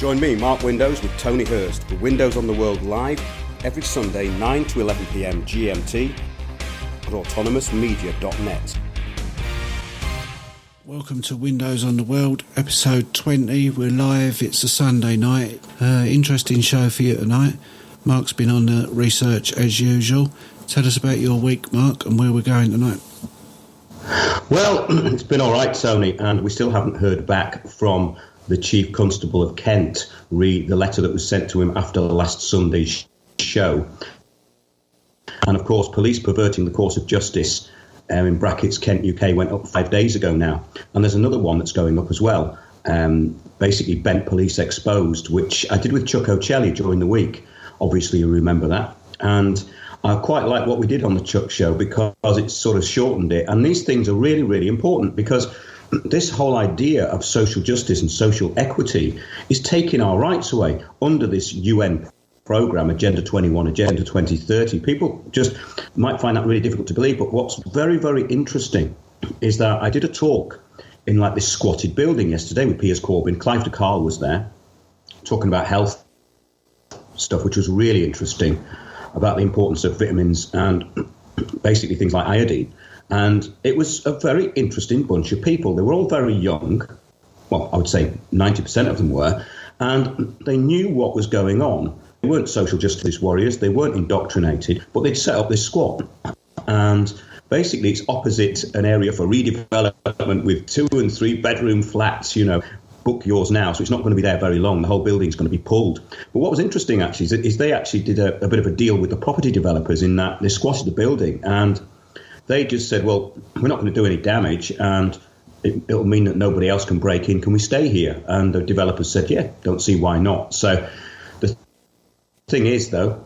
Join me, Mark Windows, with Tony Hurst for Windows on the World live every Sunday 9 to 11 p.m. GMT at autonomousmedia.net. Welcome to Windows on the World, episode 20. We're live. It's a Sunday night. Interesting show for you tonight. Mark's been on the research as usual. Tell us about your week, Mark, and where we're going tonight. Well, it's been all right, Tony, and we still haven't heard back from the Chief Constable of Kent, the letter that was sent to him after last Sunday's show. And of course, police perverting the course of justice, in brackets, Kent UK, went up 5 days ago now. And there's another one that's going up as well. Basically, Bent Police Exposed, which I did with Chuck O'Celli during the week. Obviously, you remember that. And I quite like what we did on the Chuck show because it sort of shortened it. And these things are really, really important because this whole idea of social justice and social equity is taking our rights away under this UN program, Agenda 21, Agenda 2030. People just might find that really difficult to believe. But what's very, very interesting is that I did a talk in like this squatted building yesterday with Piers Corbyn. Clive de Carl was there talking about health stuff, which was really interesting, about the importance of vitamins and basically things like iodine. And it was a very interesting bunch of people. They were all very young. Well, I would say 90% of them were. And they knew what was going on. They weren't social justice warriors. They weren't indoctrinated. But they'd set up this squat. And basically, it's opposite an area for redevelopment with 2 and 3 bedroom flats, you know. Book yours now, so it's not going to be there very long. The whole building's going to be pulled. But what was interesting, actually, is they actually did a bit of a deal with the property developers in that they squashed the building. And they just said, well, we're not going to do any damage, and it'll mean that nobody else can break in. Can we stay here? And the developers said, yeah, don't see why not. So the thing is, though,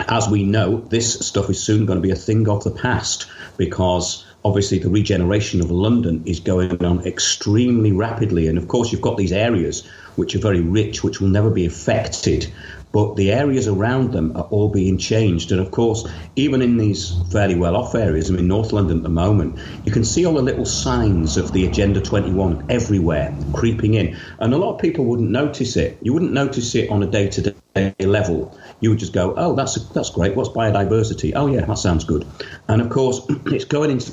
as we know, this stuff is soon going to be a thing of the past because obviously the regeneration of London is going on extremely rapidly. And of course, you've got these areas which are very rich, which will never be affected. But the areas around them are all being changed. And of course, even in these fairly well-off areas, I mean, North London at the moment, you can see all the little signs of the Agenda 21 everywhere creeping in. And a lot of people wouldn't notice it. You wouldn't notice it on a day-to-day level. You would just go, oh, that's great. What's biodiversity? Oh, yeah, that sounds good. And of course, it's going into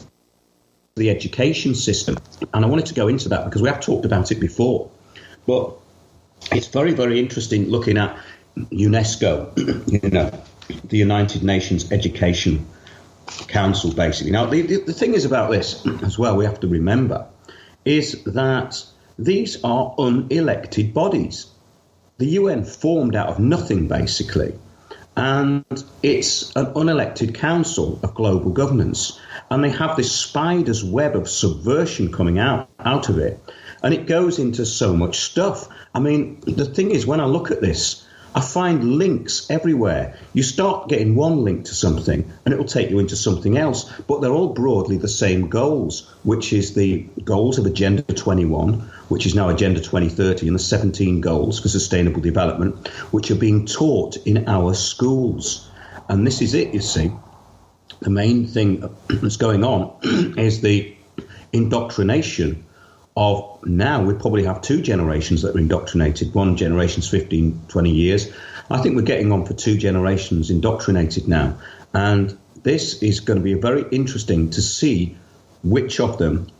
the education system. And I wanted to go into that because we have talked about it before. But it's very, very interesting looking at UNESCO, you know, the United Nations Education Council, basically. Now, the thing is about this as well, we have to remember, is that these are unelected bodies. The UN formed out of nothing, basically. And it's an unelected council of global governance. And they have this spider's web of subversion coming out of it. And it goes into so much stuff. I mean, the thing is, when I look at this, I find links everywhere. You start getting one link to something and it will take you into something else. But they're all broadly the same goals, which is the goals of Agenda 21, which is now Agenda 2030, and the 17 goals for sustainable development, which are being taught in our schools. And this is it, you see. The main thing that's going on is the indoctrination of now. We probably have 2 generations that are indoctrinated. One generation's 15, 20 years. I think we're getting on for 2 generations indoctrinated now. And this is going to be very interesting to see which of them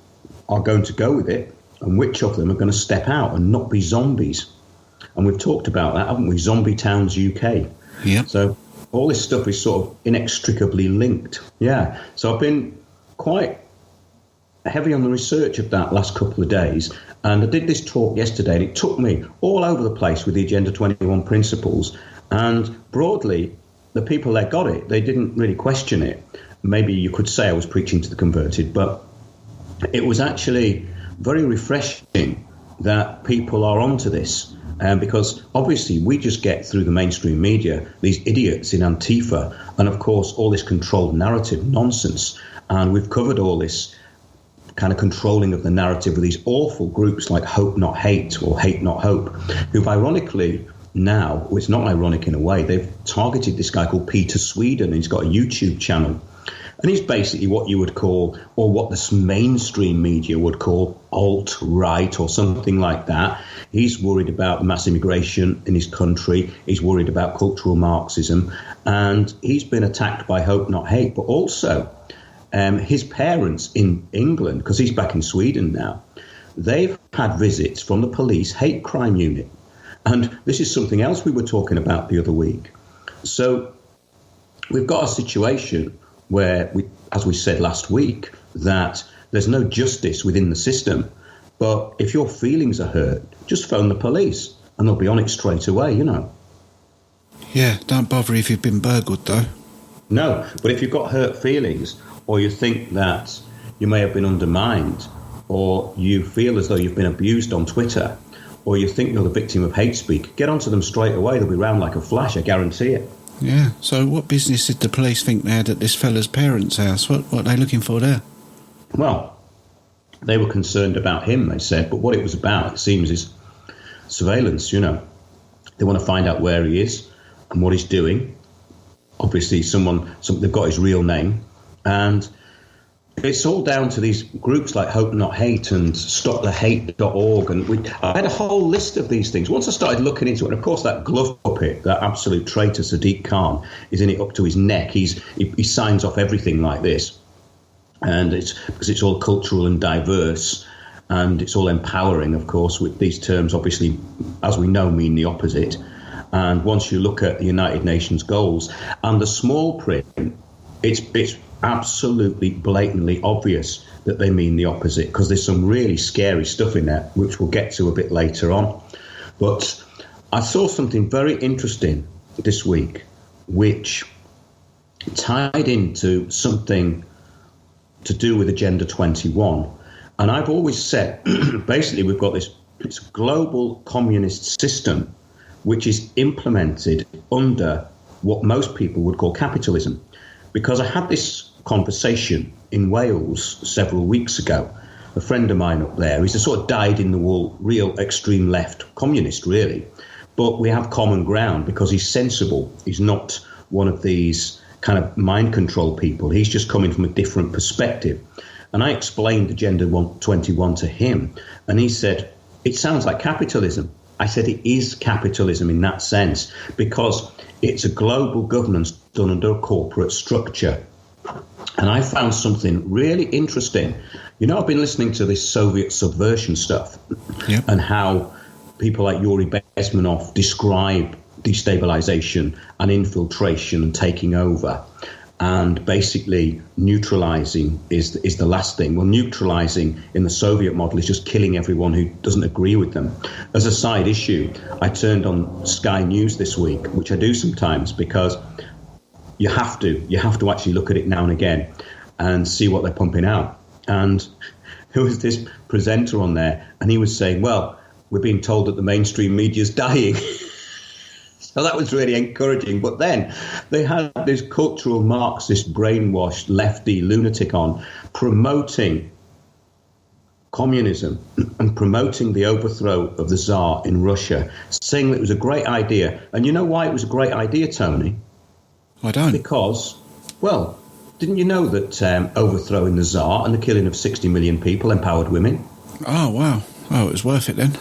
are going to go with it and which of them are going to step out and not be zombies. And we've talked about that, haven't we? Zombie Towns UK. Yeah. So all this stuff is sort of inextricably linked. Yeah. So I've been quite heavy on the research of that last couple of days. And I did this talk yesterday, and it took me all over the place with the Agenda 21 principles. And broadly, the people that got it, they didn't really question it. Maybe you could say I was preaching to the converted, but it was actually very refreshing that people are onto this. Because obviously we just get through the mainstream media, these idiots in Antifa, and of course all this controlled narrative nonsense. And we've covered all this kind of controlling of the narrative of these awful groups like Hope Not Hate or Hate Not Hope, who've ironically now, well, it's not ironic in a way, they've targeted this guy called Peter Sweden. He's got a YouTube channel. And he's basically what you would call, or what the mainstream media would call, alt-right or something like that. He's worried about mass immigration in his country. He's worried about cultural Marxism. And he's been attacked by Hope Not Hate, but also his parents in England, because he's back in Sweden now, they've had visits from the police hate crime unit. And this is something else we were talking about the other week. So we've got a situation where, as we said last week, that there's no justice within the system. But if your feelings are hurt, just phone the police and they'll be on it straight away, you know. Yeah, don't bother if you've been burgled, though. No, but if you've got hurt feelings, or you think that you may have been undermined, or you feel as though you've been abused on Twitter, or you think you're the victim of hate speak, get onto them straight away. They'll be round like a flash, I guarantee it. Yeah, so what business did the police think they had at this fella's parents' house? What are they looking for there? Well, they were concerned about him, they said, but what it was about, it seems, is surveillance, you know. They want to find out where he is and what he's doing. Obviously, they've got his real name. And it's all down to these groups like Hope Not Hate and StopTheHate.org. And I had a whole list of these things. Once I started looking into it, and of course that glove puppet, that absolute traitor Sadiq Khan, is in it up to his neck. He signs off everything like this. And it's because it's all cultural and diverse, and it's all empowering, of course, with these terms, obviously, as we know, mean the opposite. And once you look at the United Nations goals and the small print, it's absolutely blatantly obvious that they mean the opposite, because there's some really scary stuff in there, which we'll get to a bit later on. But I saw something very interesting this week, which tied into something to do with Agenda 21. And I've always said, basically, we've got this global communist system, which is implemented under what most people would call capitalism. Because I had this conversation in Wales several weeks ago. A friend of mine up there, he's a sort of dyed-in-the-wool, real extreme left communist, really. But we have common ground because he's sensible. He's not one of these kind of mind control people. He's just coming from a different perspective. And I explained Agenda 21 to him, and he said, it sounds like capitalism. I said it is capitalism in that sense, because it's a global governance done under a corporate structure. And I found something really interesting. You know, I've been listening to this Soviet subversion stuff, yep, and how people like Yuri Bezmenov describe destabilization and infiltration and taking over. And basically neutralizing is the last thing. Well, neutralizing in the Soviet model is just killing everyone who doesn't agree with them. As a side issue, I turned on Sky News this week, which I do sometimes, because you have to actually look at it now and again and see what they're pumping out. And there was this presenter on there, and he was saying, well, we're being told that the mainstream media's dying. So that was really encouraging. But then they had this cultural Marxist, brainwashed, lefty lunatic on, promoting communism and promoting the overthrow of the Tsar in Russia, saying that it was a great idea. And you know why it was a great idea, Tony? I don't. Because, well, didn't you know that overthrowing the Tsar and the killing of 60 million people empowered women? Oh, wow. Oh, it was worth it then.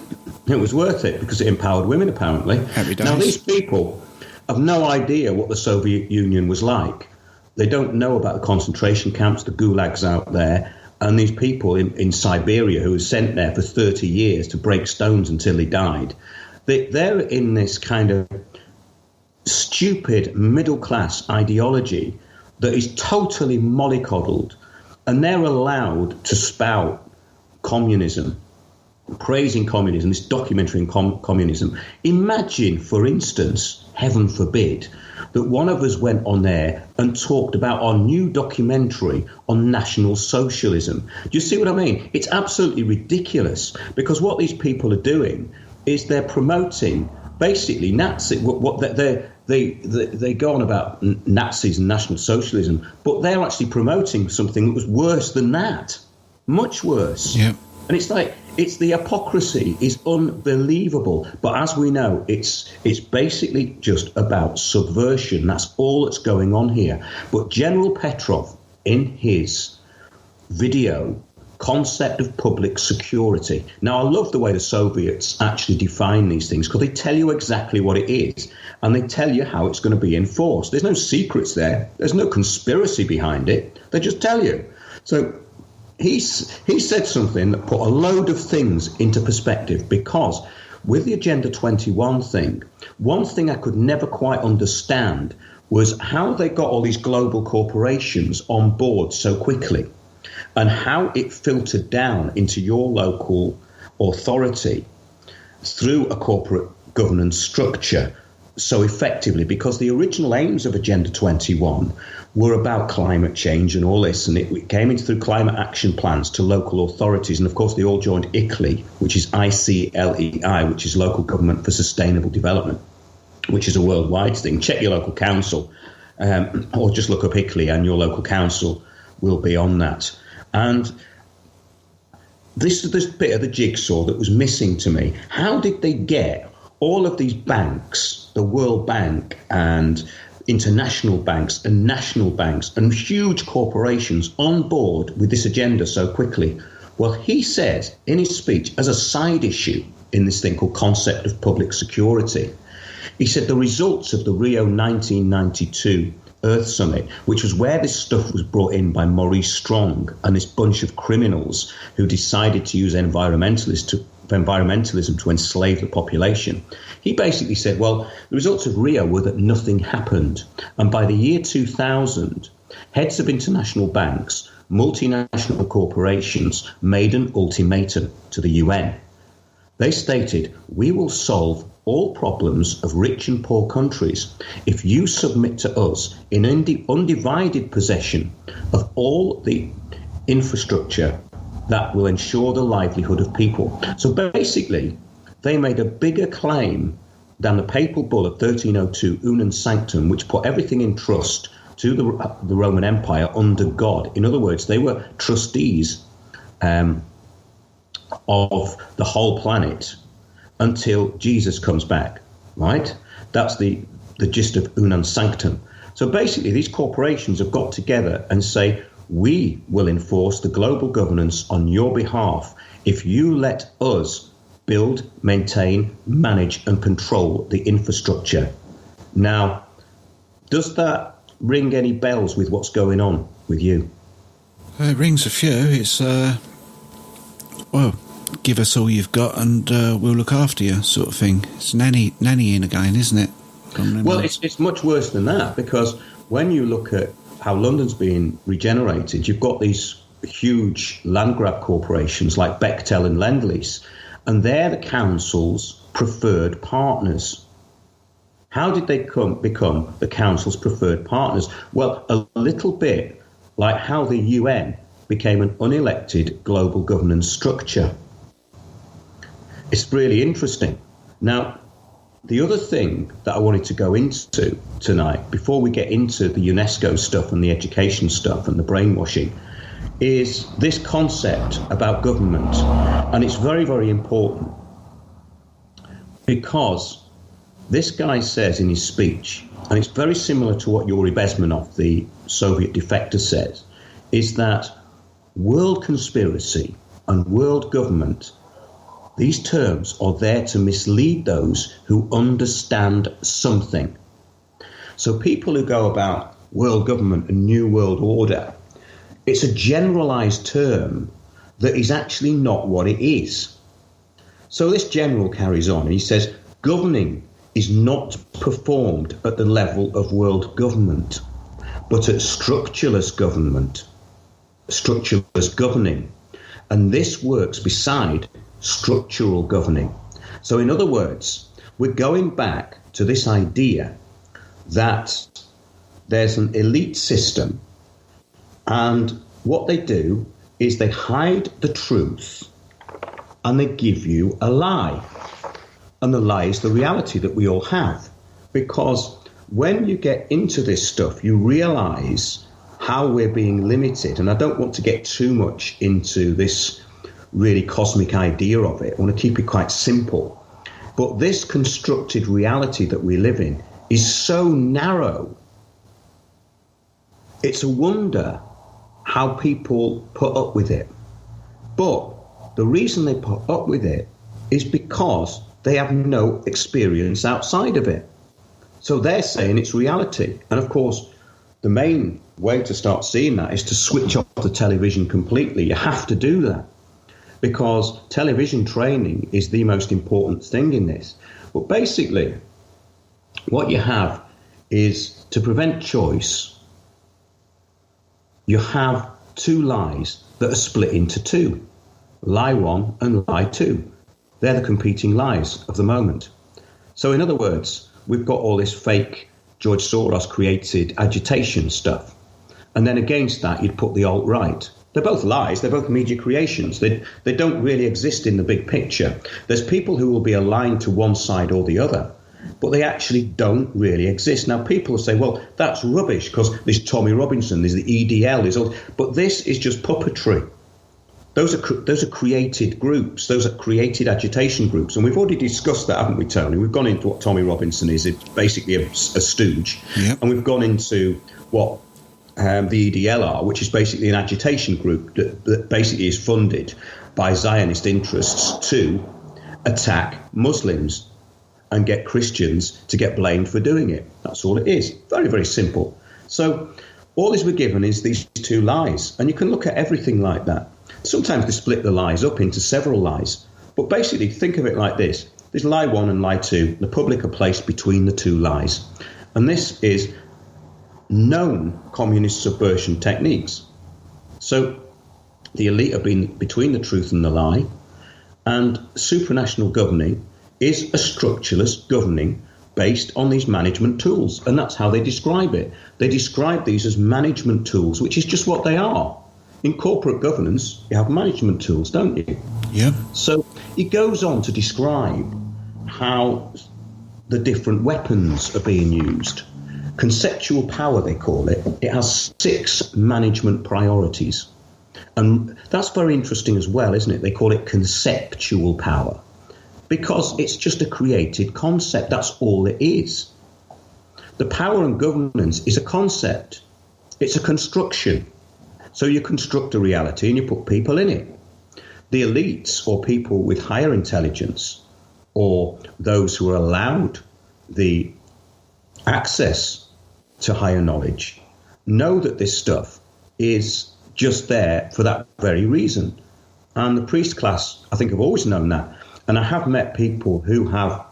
It was worth it because it empowered women, apparently. Happy days. Now, these people have no idea what the Soviet Union was like. They don't know about the concentration camps, the gulags out there, and these people in Siberia who were sent there for 30 years to break stones until they died. They're in this kind of stupid middle-class ideology that is totally mollycoddled, and they're allowed to spout communism, praising communism, this documentary on communism. Imagine, for instance, heaven forbid, that one of us went on there and talked about our new documentary on National Socialism. Do you see what I mean? It's absolutely ridiculous, because what these people are doing is they're promoting basically Nazi. They go on about Nazis and National Socialism, but they're actually promoting something that was worse than that, much worse. Yeah. And it's like, it's the hypocrisy is unbelievable. But as we know, it's basically just about subversion. That's all that's going on here. But General Petrov in his video concept of public security. Now, I love the way the Soviets actually define these things, because they tell you exactly what it is and they tell you how it's going to be enforced. There's no secrets there. There's no conspiracy behind it. They just tell you. So he said something that put a load of things into perspective, because with the Agenda 21 thing, one thing I could never quite understand was how they got all these global corporations on board so quickly, and how it filtered down into your local authority through a corporate governance structure so effectively, because the original aims of Agenda 21 were about climate change and all this, and it came in through climate action plans to local authorities, and of course they all joined ICLEI, which is ICLEI, which is Local Government for Sustainable Development, which is a worldwide thing. Check your local council, or just look up ICLEI and your local council will be on that. And this is this bit of the jigsaw that was missing to me. How did they get all of these banks, the World Bank and international banks and national banks and huge corporations on board with this agenda so quickly? Well, he said in his speech, as a side issue in this thing called concept of public security, he said the results of the Rio 1992 Earth Summit, which was where this stuff was brought in by Maurice Strong and this bunch of criminals who decided to use environmentalism to enslave the population. He basically said, well, the results of Rio were that nothing happened. And by the year 2000, heads of international banks, multinational corporations made an ultimatum to the UN. They stated, we will solve all problems of rich and poor countries if you submit to us in undivided possession of all the infrastructure that will ensure the livelihood of people. So basically, they made a bigger claim than the papal bull of 1302, Unum Sanctum, which put everything in trust to the Roman Empire under God. In other words, they were trustees of the whole planet until Jesus comes back, right? That's the gist of Unum Sanctum. So basically, these corporations have got together and say, we will enforce the global governance on your behalf if you let us build, maintain, manage and control the infrastructure. Now, does that ring any bells with what's going on with you? It rings a few. It's, well, give us all you've got and we'll look after you sort of thing. It's nannying again, isn't it? Well, it's much worse than that, because when you look at how London's being regenerated, you've got these huge land grab corporations like Bechtel and Lend-Lease, and they're the council's preferred partners. How did they become the council's preferred partners? Well, a little bit like how the UN became an unelected global governance structure. It's really interesting. Now, the other thing that I wanted to go into tonight, before we get into the UNESCO stuff and the education stuff and the brainwashing, is this concept about government. And it's very, very important, because this guy says in his speech, and it's very similar to what Yuri Bezmenov, the Soviet defector, says, is that world conspiracy and world government, these terms are there to mislead those who understand something. So people who go about world government and new world order, it's a generalized term that is actually not what it is. So this general carries on and he says, governing is not performed at the level of world government, but at structureless government, structureless governing. And this works beside structural governing. So in other words, we're going back to this idea that there's an elite system, and what they do is they hide the truth and they give you a lie. And the lie is the reality that we all have. Because when you get into this stuff, you realize how we're being limited. And I don't want to get too much into this really cosmic idea of it. I want to keep it quite simple. But this constructed reality that we live in is so narrow. It's a wonder how people put up with it. But the reason they put up with it is because they have no experience outside of it. So they're saying it's reality. And of course, the main way to start seeing that is to switch off the television completely. You have to do that because television training is the most important thing in this. But basically, what you have is, to prevent choice, you have two lies that are split into two. Lie 1 and lie 2. They're the competing lies of the moment. So in other words, we've got all this fake George Soros created agitation stuff. And then against that, you'd put the alt-right. They're both lies. They're both media creations. They don't really exist in the big picture. There's people who will be aligned to one side or the other, but they actually don't really exist. Now, people will say, well, that's rubbish because there's Tommy Robinson, there's the EDL, there's all, but this is just puppetry. Those are created groups. Those are created agitation groups. And we've already discussed that, haven't we, Tony? We've gone into what Tommy Robinson is. It's basically a stooge. Yep. And we've gone into what the EDL are, which is basically an agitation group that basically is funded by Zionist interests to attack Muslims and get Christians to get blamed for doing it. That's all it is. Very, very simple. So all we're given is these two lies. And you can look at everything like that. Sometimes they split the lies up into several lies. But basically, think of it like this. There's lie 1 and lie 2. The public are placed between the two lies. And this is known communist subversion techniques. So the elite have been between the truth and the lie. And supranational governing is a structuralist governing based on these management tools. And that's how they describe it. They describe these as management tools, which is just what they are. In corporate governance, you have management tools, don't you? Yeah. So it goes on to describe how the different weapons are being used. Conceptual power, they call it. It has 6 management priorities. And that's very interesting as well, isn't it? They call it conceptual power because it's just a created concept. That's all it is. The power and governance is a concept. It's a construction. So you construct a reality and you put people in it. The elites, or people with higher intelligence, or those who are allowed the access to higher knowledge, know that this stuff is just there for that very reason. And the priest class, I think, have always known that. And I have met people who have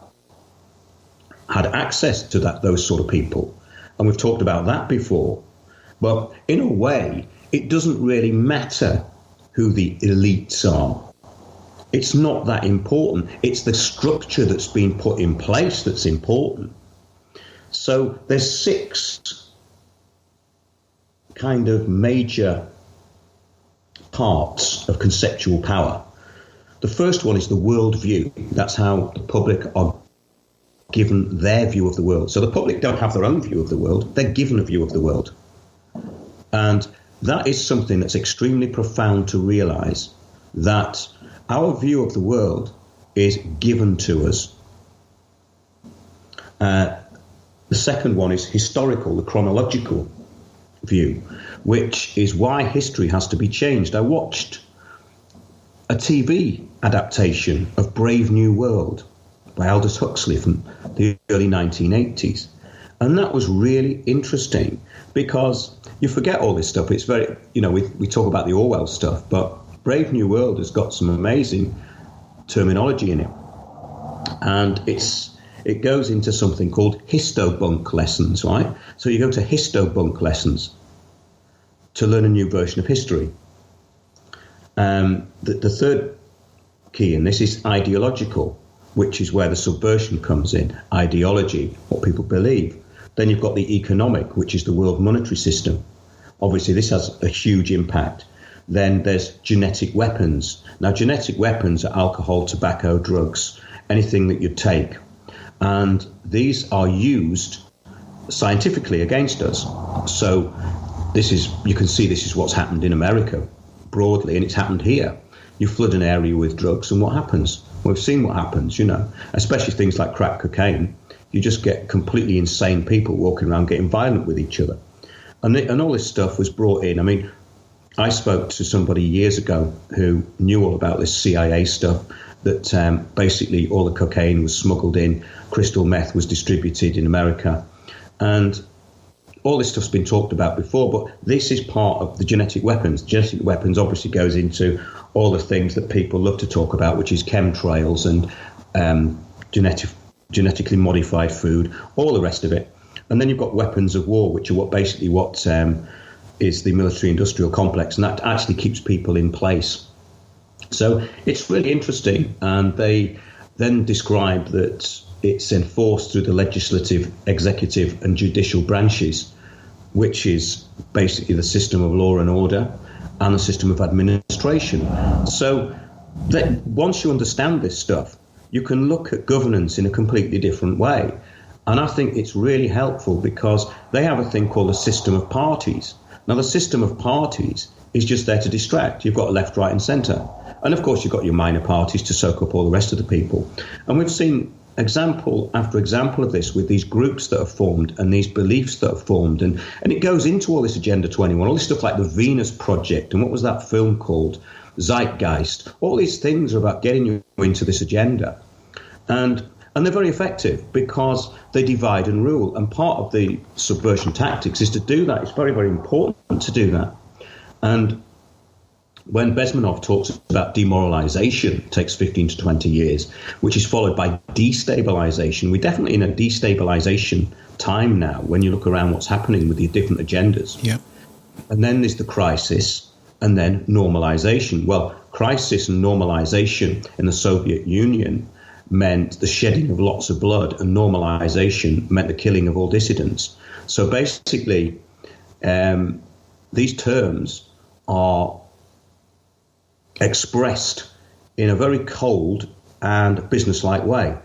had access to those sort of people. And we've talked about that before. But in a way, it doesn't really matter who the elites are. It's not that important. It's the structure that's been put in place that's important. So there's 6 kind of major parts of conceptual power. The first one is the worldview. That's how the public are given their view of the world. So the public don't have their own view of the world. They're given a view of the world. And that is something that's extremely profound to realize, that our view of the world is given to us. The second one is historical, the chronological view, which is why history has to be changed. I watched a TV adaptation of Brave New World by Aldous Huxley from the early 1980s. And that was really interesting because you forget all this stuff. It's very, we talk about the Orwell stuff, but Brave New World has got some amazing terminology in it. And it goes into something called histobunk lessons, right? So you go to histobunk lessons to learn a new version of history. The third key in this is ideological, which is where the subversion comes in. Ideology, what people believe. Then you've got the economic, which is the world monetary system. Obviously, this has a huge impact. Then there's genetic weapons. Now, genetic weapons are alcohol, tobacco, drugs, anything that you take. And these are used scientifically against us. So you can see this is what's happened in America broadly, and it's happened here. You flood an area with drugs, and what happens? We've seen what happens, especially things like crack cocaine. You just get completely insane people walking around getting violent with each other. And all this stuff was brought in. I mean, I spoke to somebody years ago who knew all about this CIA stuff, that basically all the cocaine was smuggled in, crystal meth was distributed in America. And all this stuff's been talked about before, but this is part of the genetic weapons. Genetic weapons obviously goes into all the things that people love to talk about, which is chemtrails and genetically modified food, all the rest of it. And then you've got weapons of war, which are what is the military-industrial complex, and that actually keeps people in place. So it's really interesting, and they then describe that it's enforced through the legislative, executive and judicial branches, which is basically the system of law and order and the system of administration. So that once you understand this stuff, you can look at governance in a completely different way. And I think it's really helpful because they have a thing called a system of parties. Now, the system of parties is just there to distract. You've got a left, right and centre. And, of course, you've got your minor parties to soak up all the rest of the people. And we've seen example after example of this with these groups that are formed and these beliefs that are formed. And it goes into all this Agenda 21, all this stuff like the Venus Project. And what was that film called? Zeitgeist. All these things are about getting you into this agenda. And they're very effective because they divide and rule. And part of the subversion tactics is to do that. It's very, very important to do that. And when Bezmenov talks about demoralization, it takes 15 to 20 years, which is followed by destabilization. We're definitely in a destabilization time now when you look around what's happening with the different agendas. Yep. And then there's the crisis and then normalization. Well, crisis and normalization in the Soviet Union meant the shedding of lots of blood, and normalization meant the killing of all dissidents. So basically, these terms are expressed in a very cold and businesslike way,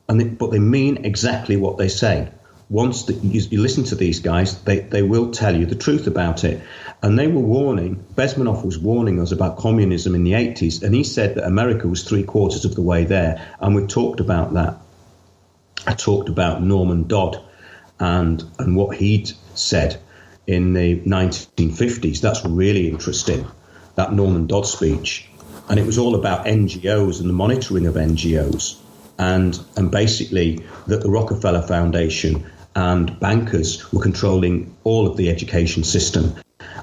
but they mean exactly what they say. Once you listen to these guys, they will tell you the truth about it. And they were Bezmenov was warning us about communism in the 80s, and he said that America was 3/4 of the way there. And we've talked about that. I talked about Norman Dodd and what he'd said in the 1950s. That's really interesting, that Norman Dodd speech. And it was all about NGOs and the monitoring of NGOs, and basically that the Rockefeller Foundation and bankers were controlling all of the education system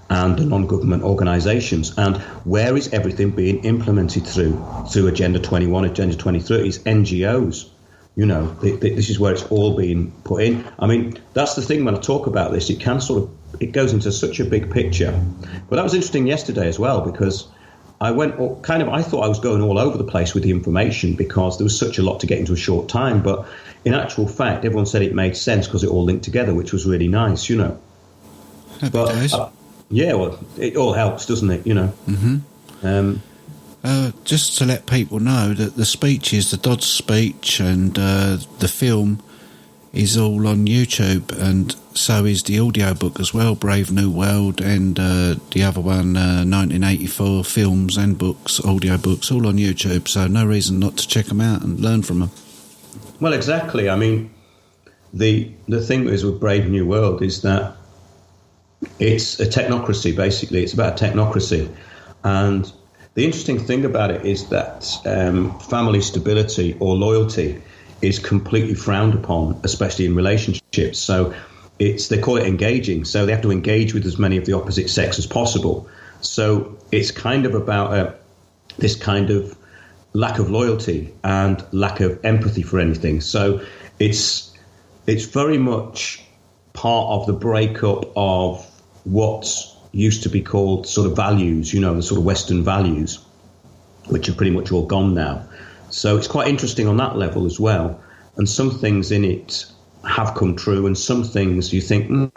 and the non-government organisations. And where is everything being implemented through Agenda 21, Agenda 2030? It's NGOs. You know, this is where it's all being put in. I mean, that's the thing when I talk about this. It goes into such a big picture. But that was interesting yesterday as well, because I thought I was going all over the place with the information because there was such a lot to get into a short time. But in actual fact, everyone said it made sense because it all linked together, which was really nice, you know. Happy days. Yeah, well, it all helps, doesn't it, you know? Mm-hmm. Just to let people know that the speech is the Dodd speech, and the film is all on YouTube, and so is the audiobook as well, Brave New World, and the other one, 1984 films and books, audiobooks, all on YouTube, so no reason not to check them out and learn from them. Well, exactly. I mean, the thing is with Brave New World is that it's a technocracy, basically. It's about a technocracy. And the interesting thing about it is that family stability or loyalty is completely frowned upon, especially in relationships. So they call it engaging. So they have to engage with as many of the opposite sex as possible. So it's kind of about this kind of lack of loyalty and lack of empathy for anything. So it's very much part of the breakup of what used to be called sort of values, you know, the sort of Western values, which are pretty much all gone now. So it's quite interesting on that level as well. And some things in it have come true, and some things you think,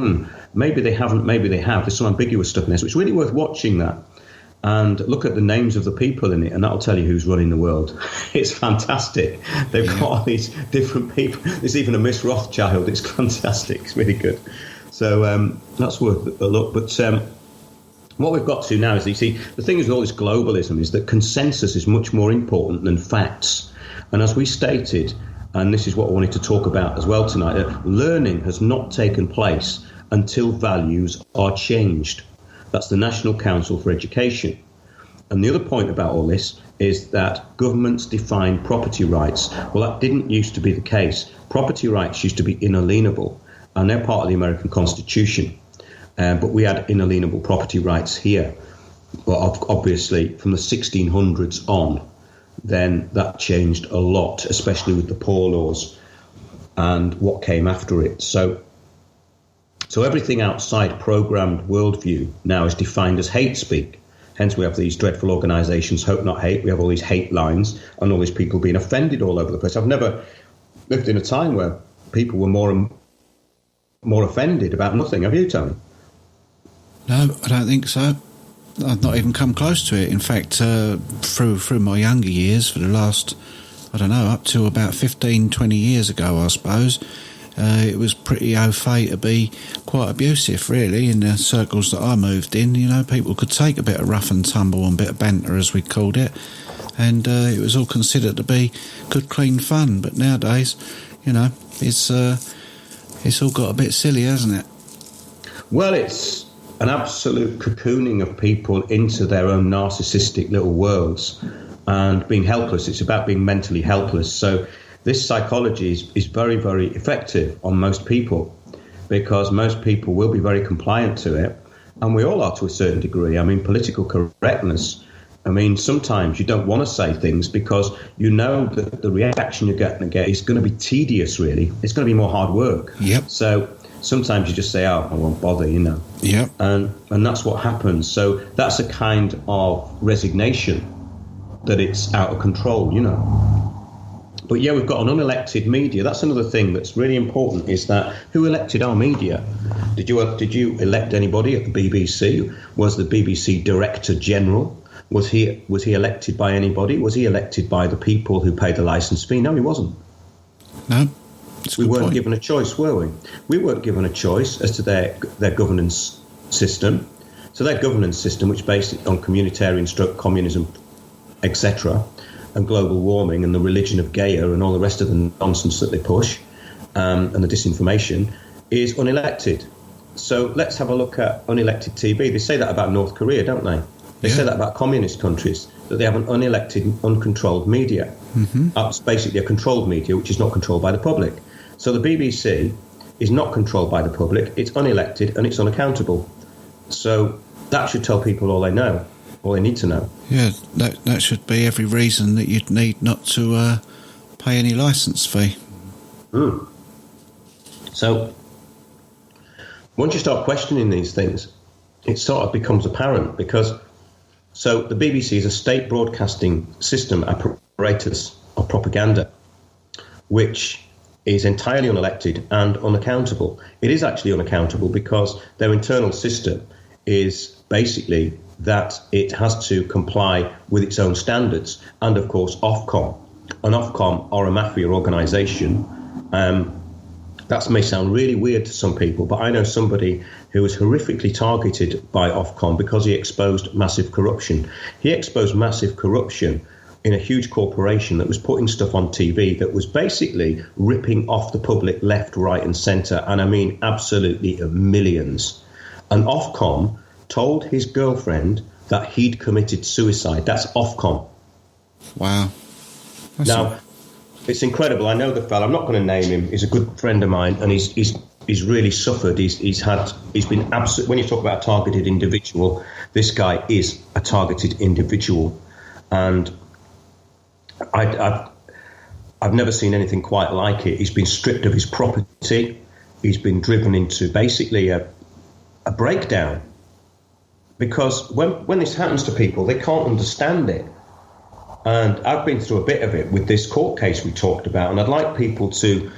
maybe they haven't, maybe they have. There's some ambiguous stuff in this. So it's really worth watching that. And look at the names of the people in it, and that'll tell you who's running the world. It's fantastic. They've got all these different people. There's even a Miss Rothschild. It's fantastic. It's really good. So that's worth a look. But what we've got to now is, you see, the thing is with all this globalism is that consensus is much more important than facts. And as we stated, and this is what I wanted to talk about as well tonight, that learning has not taken place until values are changed. That's the National Council for Education. And the other point about all this is that governments define property rights. Well, that didn't used to be the case. Property rights used to be inalienable, and they're part of the American Constitution. But we had inalienable property rights here. But obviously, from the 1600s on, then that changed a lot, especially with the Poor Laws and what came after it. So everything outside programmed worldview now is defined as hate speak. Hence, we have these dreadful organisations, Hope Not Hate. We have all these hate lines and all these people being offended all over the place. I've never lived in a time where people were more offended about nothing. Have you, Tony? No, I don't think so. I've not even come close to it. In fact, through my younger years, for the last, I don't know, up to about 15, 20 years ago, I suppose, it was pretty au fait to be quite abusive, really, in the circles that I moved in. You know, people could take a bit of rough and tumble and a bit of banter, as we called it, and it was all considered to be good, clean fun. But nowadays, you know, it's all got a bit silly, hasn't it? Well, it's an absolute cocooning of people into their own narcissistic little worlds and being helpless. It's about being mentally helpless. So this psychology is very, very effective on most people, because most people will be very compliant to it, and we all are to a certain degree. I mean, political correctness, I mean, sometimes you don't want to say things because you know that the reaction you're going to get is going to be tedious, really. It's going to be more hard work. Yep. So sometimes you just say, oh, I won't bother, you know. Yep. And that's what happens. So that's a kind of resignation that it's out of control, you know. But yeah, we've got an unelected media. That's another thing that's really important, is that who elected our media? Did you elect anybody at the BBC? Was the BBC Director General? Was he elected by anybody? Was he elected by the people who paid the licence fee? No, he wasn't. No. We weren't given a choice, were we? We weren't given a choice as to their governance system. So their governance system, which based on communitarian stroke communism, etc., and global warming and the religion of Gaia and all the rest of the nonsense that they push, and the disinformation, is unelected. So let's have a look at unelected TV. They say that about North Korea, don't they? They say that about communist countries, that they have an unelected, uncontrolled media. Mm-hmm. It's basically a controlled media, which is not controlled by the public. So the BBC is not controlled by the public, it's unelected and it's unaccountable. So that should tell people all they know. All they need to know. Yeah, that should be every reason that you'd need not to pay any licence fee. Mm. So once you start questioning these things, it sort of becomes apparent, because so the BBC is a state broadcasting system apparatus of propaganda, which is entirely unelected and unaccountable. It is actually unaccountable because their internal system is basically that it has to comply with its own standards, and of course Ofcom. And Ofcom are a mafia organisation. That may sound really weird to some people, but I know somebody who was horrifically targeted by Ofcom because he exposed massive corruption. He exposed massive corruption in a huge corporation that was putting stuff on TV that was basically ripping off the public left, right and centre, and I mean absolutely millions. And Ofcom told his girlfriend that he'd committed suicide. That's Ofcom. Wow. It's incredible. I know the fella. I'm not going to name him. He's a good friend of mine, and he's really suffered. He's been absolute. When you talk about a targeted individual, this guy is a targeted individual, and I've never seen anything quite like it. He's been stripped of his property. He's been driven into basically a breakdown. Because when this happens to people, they can't understand it. And I've been through a bit of it with this court case we talked about, and I'd like people to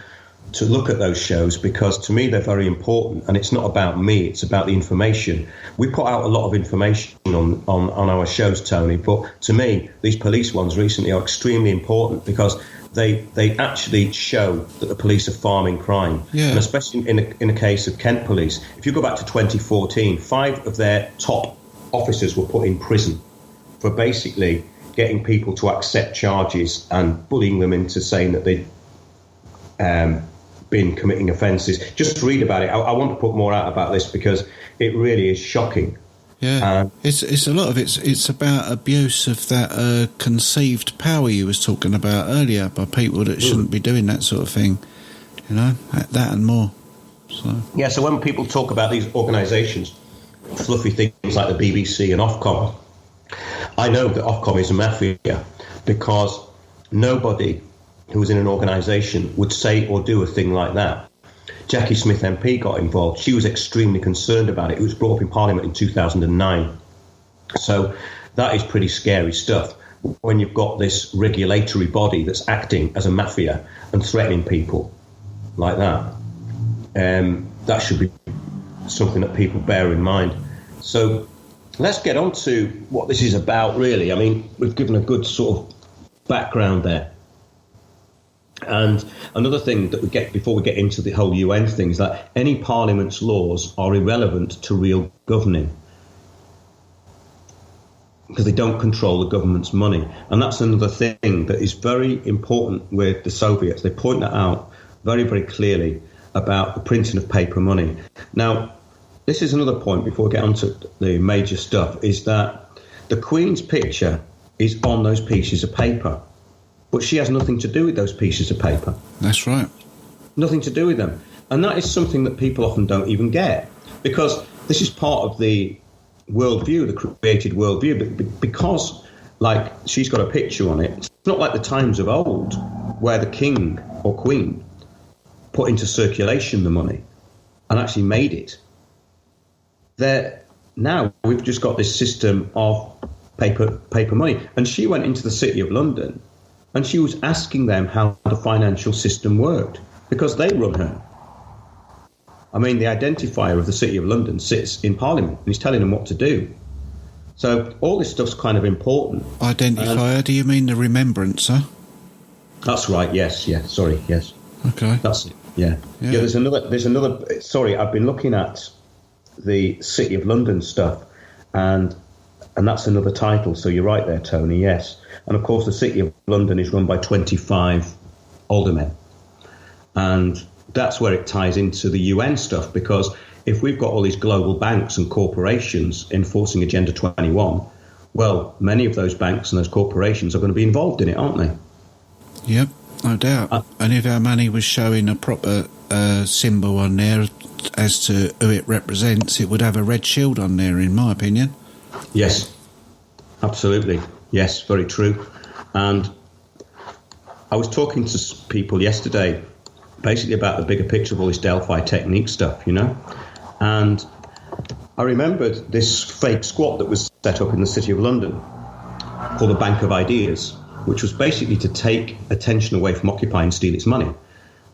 look at those shows, because to me they're very important, and it's not about me, it's about the information. We put out a lot of information on our shows, Tony, but to me these police ones recently are extremely important, because they actually show that the police are farming crime. Yeah. And especially in the case of Kent Police, if you go back to 2014, 5 of their top officers were put in prison for basically getting people to accept charges and bullying them into saying that they'd been committing offences. Just read about it. I want to put more out about this because it really is shocking. Yeah, it's a lot of it's about abuse of that conceived power you was talking about earlier by people that shouldn't be doing that sort of thing, that and more. So when people talk about these organisations, fluffy things like the BBC and Ofcom, I know that Ofcom is a mafia because nobody who was in an organisation would say or do a thing like that. Jackie Smith MP got involved. She was extremely concerned about it. It was brought up in Parliament in 2009. So that is pretty scary stuff when you've got this regulatory body that's acting as a mafia and threatening people like that. That should be something that people bear in mind. So let's get on to what this is about, really. I mean, we've given a good sort of background there. And another thing that we get before we get into the whole UN thing is that any Parliament's laws are irrelevant to real governing because they don't control the government's money. And that's another thing that is very important with the Soviets. They point that out very, very clearly about the printing of paper money. Now, this is another point before we get on to the major stuff, is that the Queen's picture is on those pieces of paper. But she has nothing to do with those pieces of paper. That's right. Nothing to do with them. And that is something that people often don't even get. Because this is part of the worldview, the created worldview. Because, like, she's got a picture on it. It's not like the times of old, where the king or queen put into circulation the money and actually made it. Now we've just got this system of paper money. And she went into the City of London and she was asking them how the financial system worked, because they run her. I mean, the identifier of the City of London sits in Parliament and he's telling them what to do. So all this stuff's kind of important. Identifier, do you mean the remembrancer? That's right, yes, sorry, yes. Okay. That's it, yeah. There's another, sorry, I've been looking at the City of London stuff, and that's another title, so you're right there, Tony, yes. And of course, the City of London is run by 25 aldermen. And that's where it ties into the UN stuff, because if we've got all these global banks and corporations enforcing Agenda 21, well, many of those banks and those corporations are going to be involved in it, aren't they? Yep, no doubt. And if our money was showing a proper symbol on there as to who it represents, it would have a red shield on there, in my opinion. Yes, absolutely. Yes, very true. And I was talking to people yesterday basically about the bigger picture of all this Delphi technique stuff, And I remembered this fake squat that was set up in the City of London called the Bank of Ideas, which was basically to take attention away from Occupy and steal its money.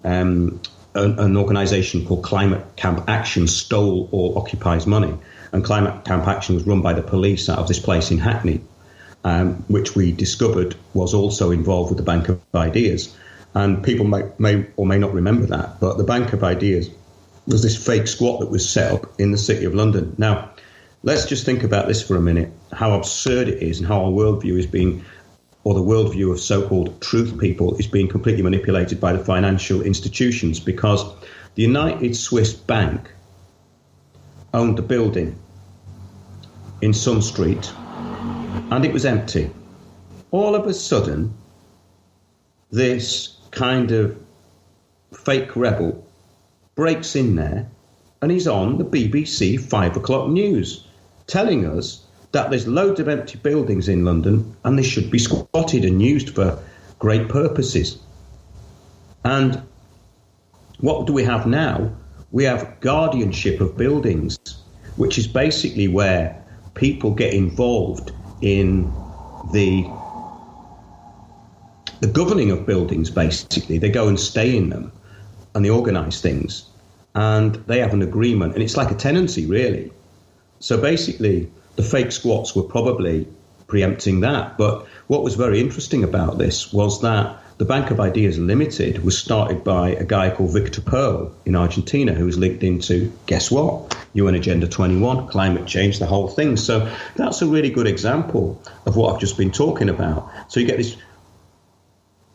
An organisation called Climate Camp Action stole all Occupy's money. And Climate Camp Action was run by the police out of this place in Hackney, which we discovered was also involved with the Bank of Ideas. And people may or may not remember that, but the Bank of Ideas was this fake squat that was set up in the City of London. Now, let's just think about this for a minute, how absurd it is and how our worldview is being, or the worldview of so-called truth people is being completely manipulated by the financial institutions, because the United Swiss Bank owned the building in Sun Street and it was empty. All of a sudden, this kind of fake rebel breaks in there and he's on the BBC 5 o'clock news telling us that there's loads of empty buildings in London and they should be squatted and used for great purposes. And what do we have now? We have guardianship of buildings, which is basically where people get involved in the governing of buildings, basically. They go and stay in them and they organise things and they have an agreement, and it's like a tenancy, really. So basically, the fake squats were probably preempting that. But what was very interesting about this was that the Bank of Ideas Limited was started by a guy called Victor Pearl in Argentina, who was linked into, guess what, UN Agenda 21, climate change, the whole thing. So that's a really good example of what I've just been talking about. So you get this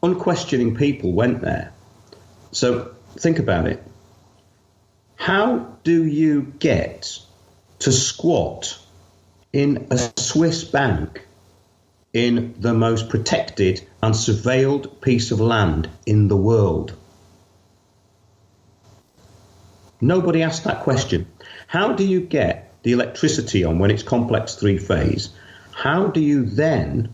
unquestioning people went there. So think about it. How do you get to squat in a Swiss bank in the most protected and surveilled piece of land in the world? Nobody asked that question. How do you get the electricity on when it's complex three-phase? How do you then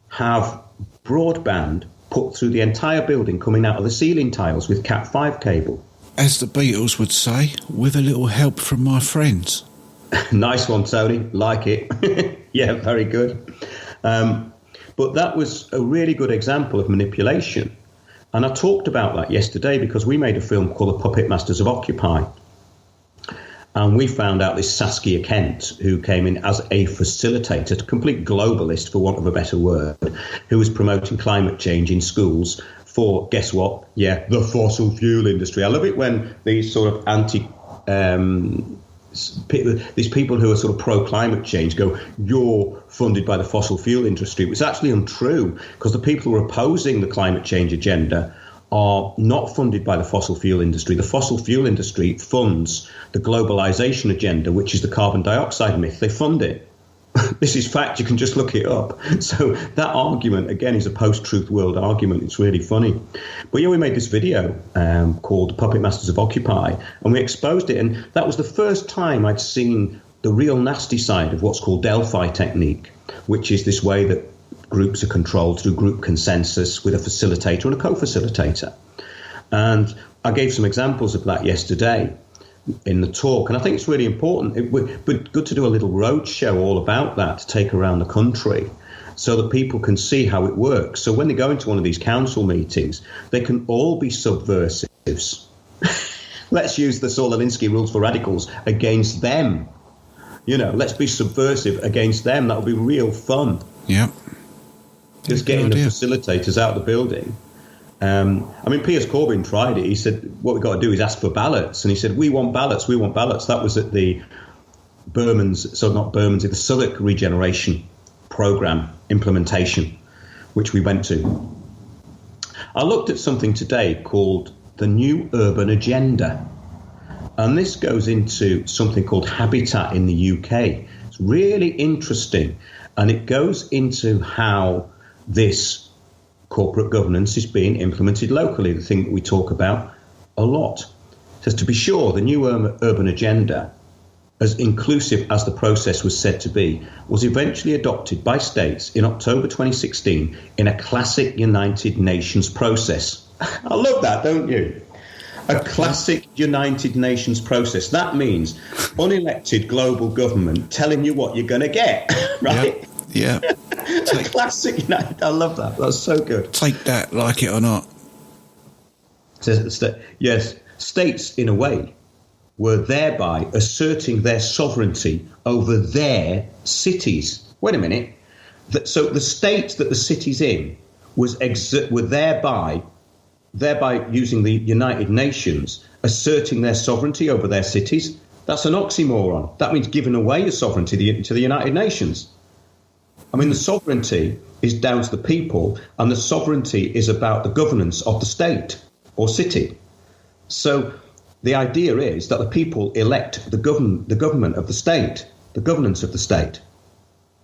have broadband put through the entire building coming out of the ceiling tiles with Cat5 cable? As the Beatles would say, with a little help from my friends. Nice one, Tony. Like it. Yeah, very good. But that was a really good example of manipulation. And I talked about that yesterday because we made a film called The Puppet Masters of Occupy. And we found out this Saskia Kent, who came in as a facilitator, a complete globalist, for want of a better word, who was promoting climate change in schools for, guess what? Yeah, the fossil fuel industry. I love it when these sort of these people who are sort of pro-climate change go, you're funded by the fossil fuel industry. It's actually untrue, because the people who are opposing the climate change agenda are not funded by the fossil fuel industry. The fossil fuel industry funds the globalization agenda, which is the carbon dioxide myth. They fund it. This is fact. You can just look it up. So that argument, again, is a post-truth world argument. It's really funny. But yeah, we made this video called Puppet Masters of Occupy, and we exposed it. And that was the first time I'd seen the real nasty side of what's called Delphi technique, which is this way that groups are controlled through group consensus with a facilitator and a co-facilitator. And I gave some examples of that yesterday in the talk, and I think it's really important. It would be good to do a little road show all about that, to take around the country so that people can see how it works. So when they go into one of these council meetings, they can all be subversives. Let's use the Saul Alinsky rules for radicals against them. You know, let's be subversive against them. That would be real fun. Yeah. Just getting the facilitators out of the building. I mean, Piers Corbyn tried it. He said, what we've got to do is ask for ballots. And he said, we want ballots, we want ballots. That was at the the Southwark Regeneration Programme implementation, which we went to. I looked at something today called the New Urban Agenda. And this goes into something called Habitat in the UK. It's really interesting. And it goes into how this corporate governance is being implemented locally, the thing that we talk about a lot. It says, to be sure, the new urban agenda, as inclusive as the process was said to be, was eventually adopted by states in October 2016 in a classic United Nations process. I love that, don't you? A classic United Nations process. That means unelected global government telling you what you're going to get, right? Yeah. A classic United. I love that. That's so good. Take that, like it or not. Yes, states, in a way, were thereby asserting their sovereignty over their cities. Wait a minute. So the states that the city's in were thereby using the United Nations, asserting their sovereignty over their cities. That's an oxymoron. That means giving away your sovereignty to the United Nations. I mean, the sovereignty is down to the people, and the sovereignty is about the governance of the state or city. So the idea is that the people elect the government of the state, the governance of the state.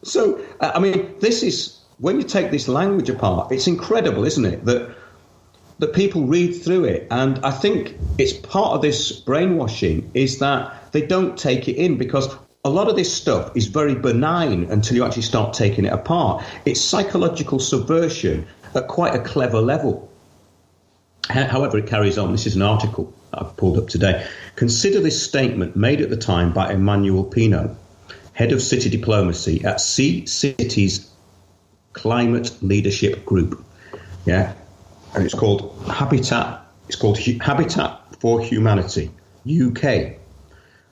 So, I mean, this is, when you take this language apart, it's incredible, isn't it, that people read through it. And I think it's part of this brainwashing is that they don't take it in, because a lot of this stuff is very benign until you actually start taking it apart. It's psychological subversion at quite a clever level. However, it carries on. This is an article I've pulled up today. Consider this statement made at the time by Emmanuel Pinault, head of city diplomacy at C-Cities Climate Leadership Group. Yeah, and it's called Habitat. It's called Habitat for Humanity, UK.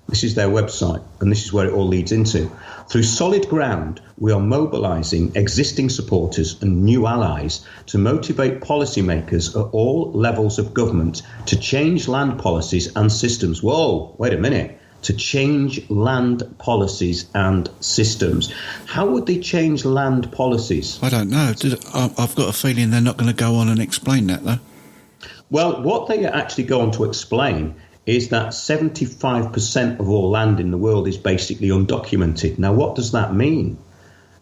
This is their website, and this is where it all leads into. Through solid ground, we are mobilising existing supporters and new allies to motivate policymakers at all levels of government to change land policies and systems. Whoa, wait a minute. To change land policies and systems. How would they change land policies? I don't know. I've got a feeling they're not going to go on and explain that, though. Well, what they actually go on to explain is that 75% of all land in the world is basically undocumented. Now, what does that mean?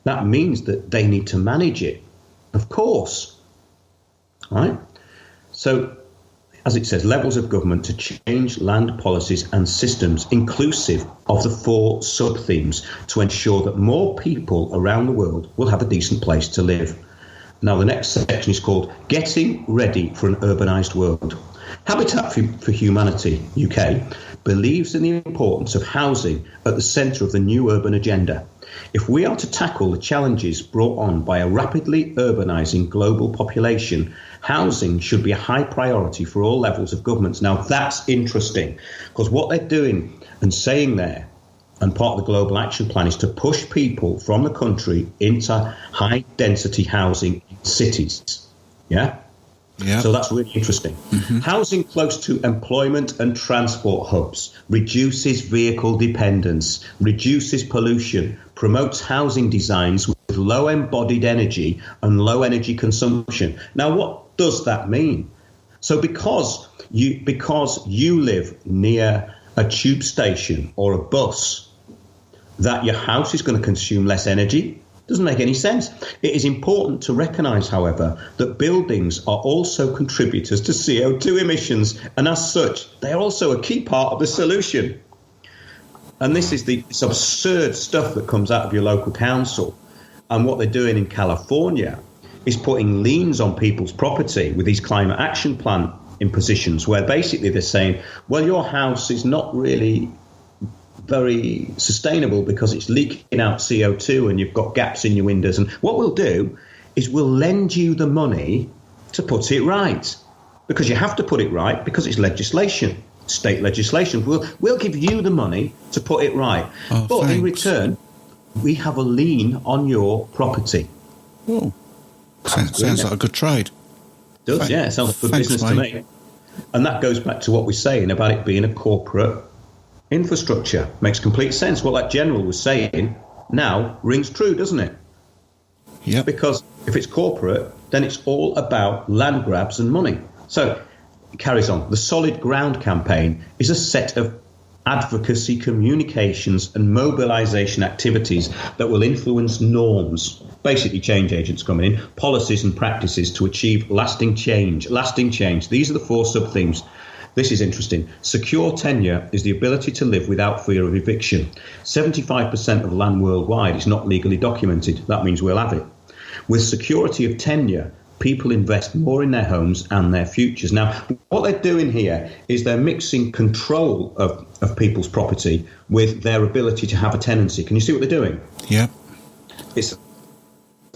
That means that they need to manage it, of course. Right? So, as it says, levels of government to change land policies and systems inclusive of the 4 sub-themes to ensure that more people around the world will have a decent place to live. Now, the next section is called Getting Ready for an Urbanised World. Habitat for Humanity, UK, believes in the importance of housing at the centre of the new urban agenda. If we are to tackle the challenges brought on by a rapidly urbanising global population, housing should be a high priority for all levels of governments. Now, that's interesting, because what they're doing and saying there, and part of the Global Action Plan, is to push people from the country into high-density housing in cities. Yeah? Yeah. So that's really interesting. Mm-hmm. Housing close to employment and transport hubs reduces vehicle dependence, reduces pollution, promotes housing designs with low embodied energy and low energy consumption. Now, what does that mean? So because you live near a tube station or a bus, that your house is going to consume less energy? Doesn't make any sense. It is important to recognise, however, that buildings are also contributors to CO2 emissions, and as such, they are also a key part of the solution. And this is this absurd stuff that comes out of your local council. And what they're doing in California is putting liens on people's property with these climate action plan impositions, where basically they're saying, well, your house is not really very sustainable because it's leaking out CO2 and you've got gaps in your windows. And what we'll do is we'll lend you the money to put it right, because you have to put it right because it's legislation, state legislation. We'll give you the money to put it right. Oh, but thanks. in return, we have a lien on your property. Oh, sounds like a good trade. Does, yeah, it sounds like good Thanks, business mate. to me. And that goes back to what we're saying about it being a corporate infrastructure. Makes complete sense. What that general was saying now rings true, doesn't it? Yeah. Because if it's corporate, then it's all about land grabs and money. So it carries on. The Solid Ground campaign is a set of advocacy, communications and mobilisation activities that will influence norms, basically change agents coming in, policies and practices to achieve lasting change. Lasting change. These are the 4 sub-themes. This is interesting. Secure tenure is the ability to live without fear of eviction. 75% of land worldwide is not legally documented. That means we'll have it. With security of tenure, people invest more in their homes and their futures. Now, what they're doing here is they're mixing control of people's property with their ability to have a tenancy. Can you see what they're doing? Yeah. It's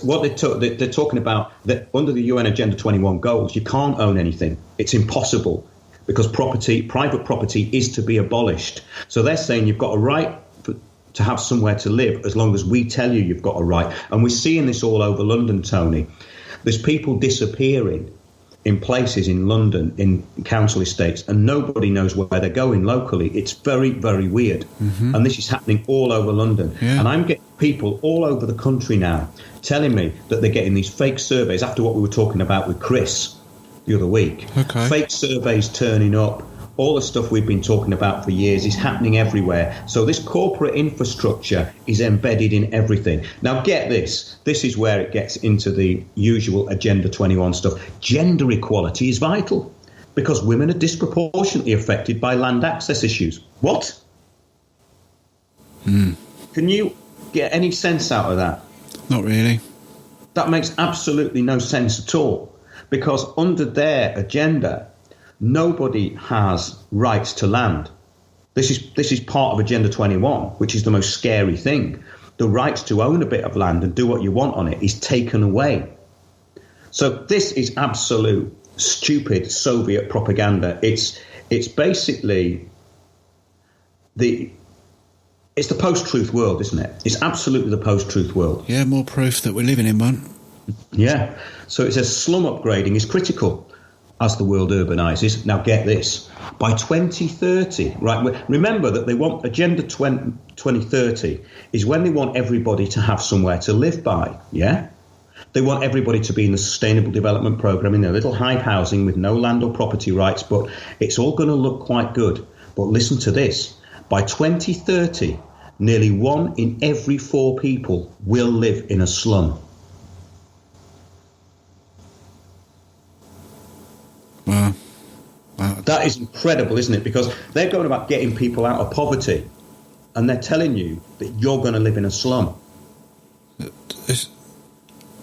what they're talking about, that under the UN Agenda 21 goals, you can't own anything. It's impossible, because private property is to be abolished. So they're saying you've got a right to have somewhere to live as long as we tell you you've got a right. And we're seeing this all over London, Tony. There's people disappearing in places in London, in council estates, and nobody knows where they're going locally. It's very, very weird. Mm-hmm. And this is happening all over London. Yeah. And I'm getting people all over the country now telling me that they're getting these fake surveys after what we were talking about with Chris the other week. Okay. Fake surveys turning up. All the stuff we've been talking about for years is happening everywhere. So this corporate infrastructure is embedded in everything. Now get this. This is where it gets into the usual Agenda 21 stuff. Gender equality is vital because women are disproportionately affected by land access issues. What? Can you get any sense out of that? Not really. That makes absolutely no sense at all, because under their agenda, nobody has rights to land. This is part of Agenda 21, which is the most scary thing. The rights to own a bit of land and do what you want on it is taken away. So this is absolute stupid Soviet propaganda. It's basically it's the post-truth world, isn't it? It's absolutely the post-truth world. Yeah, more proof that we're living in one. Yeah. So it says slum upgrading is critical as the world urbanises. Now get this, by 2030, right, remember that they want Agenda 2030 is when they want everybody to have somewhere to live by, yeah? They want everybody to be in the Sustainable Development Programme in their little hive housing with no land or property rights, but it's all going to look quite good. But listen to this. By 2030, nearly 1 in every 4 people will live in a slum. Wow. That is incredible, isn't it? Because they're going about getting people out of poverty, and they're telling you that you're going to live in a slum. Well,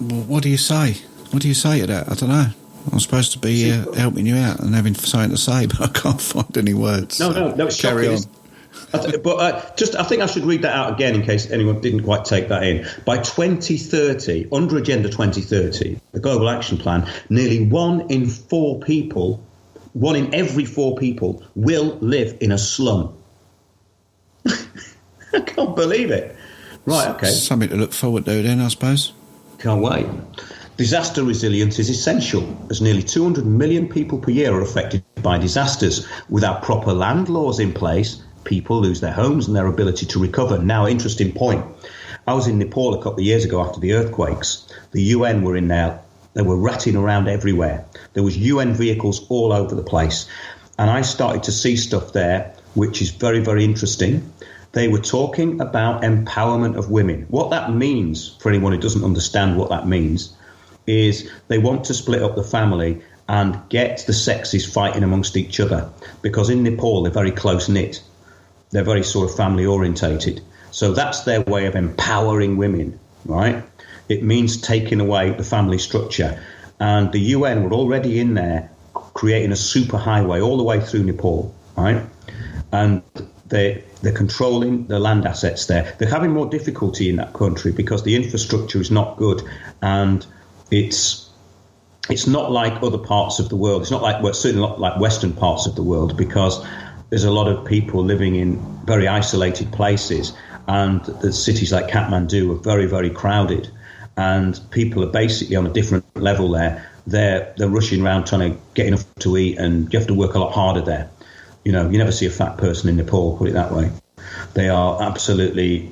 what do you say? What do you say to that? I don't know. I'm supposed to be helping you out and having something to say, but I can't find any words. No, it's carry shocking. On. But I think I should read that out again in case anyone didn't quite take that in. By 2030, under Agenda 2030, the Global Action Plan, nearly 1 in 4 people, 1 in every 4 people will live in a slum. I can't believe it. Right, okay. Something to look forward to then, I suppose. Can't wait. Disaster resilience is essential, as nearly 200 million people per year are affected by disasters. Without proper land laws in place, people lose their homes and their ability to recover. Now, interesting point. I was in Nepal a couple of years ago after the earthquakes. The UN were in there. They were ratting around everywhere. There was UN vehicles all over the place. And I started to see stuff there, which is very, very interesting. They were talking about empowerment of women. What that means, for anyone who doesn't understand what that means, is they want to split up the family and get the sexes fighting amongst each other. Because in Nepal, they're very close-knit. They're very sort of family-orientated. So that's their way of empowering women, right? It means taking away the family structure. And the UN were already in there creating a superhighway all the way through Nepal, right? And they're controlling the land assets there. They're having more difficulty in that country because the infrastructure is not good, and it's not like other parts of the world. It's not like, well, certainly not like Western parts of the world, because there's a lot of people living in very isolated places, and the cities like Kathmandu are very, very crowded, and people are basically on a different level there. They're rushing around trying to get enough to eat, and you have to work a lot harder there. You know, you never see a fat person in Nepal, put it that way. They are absolutely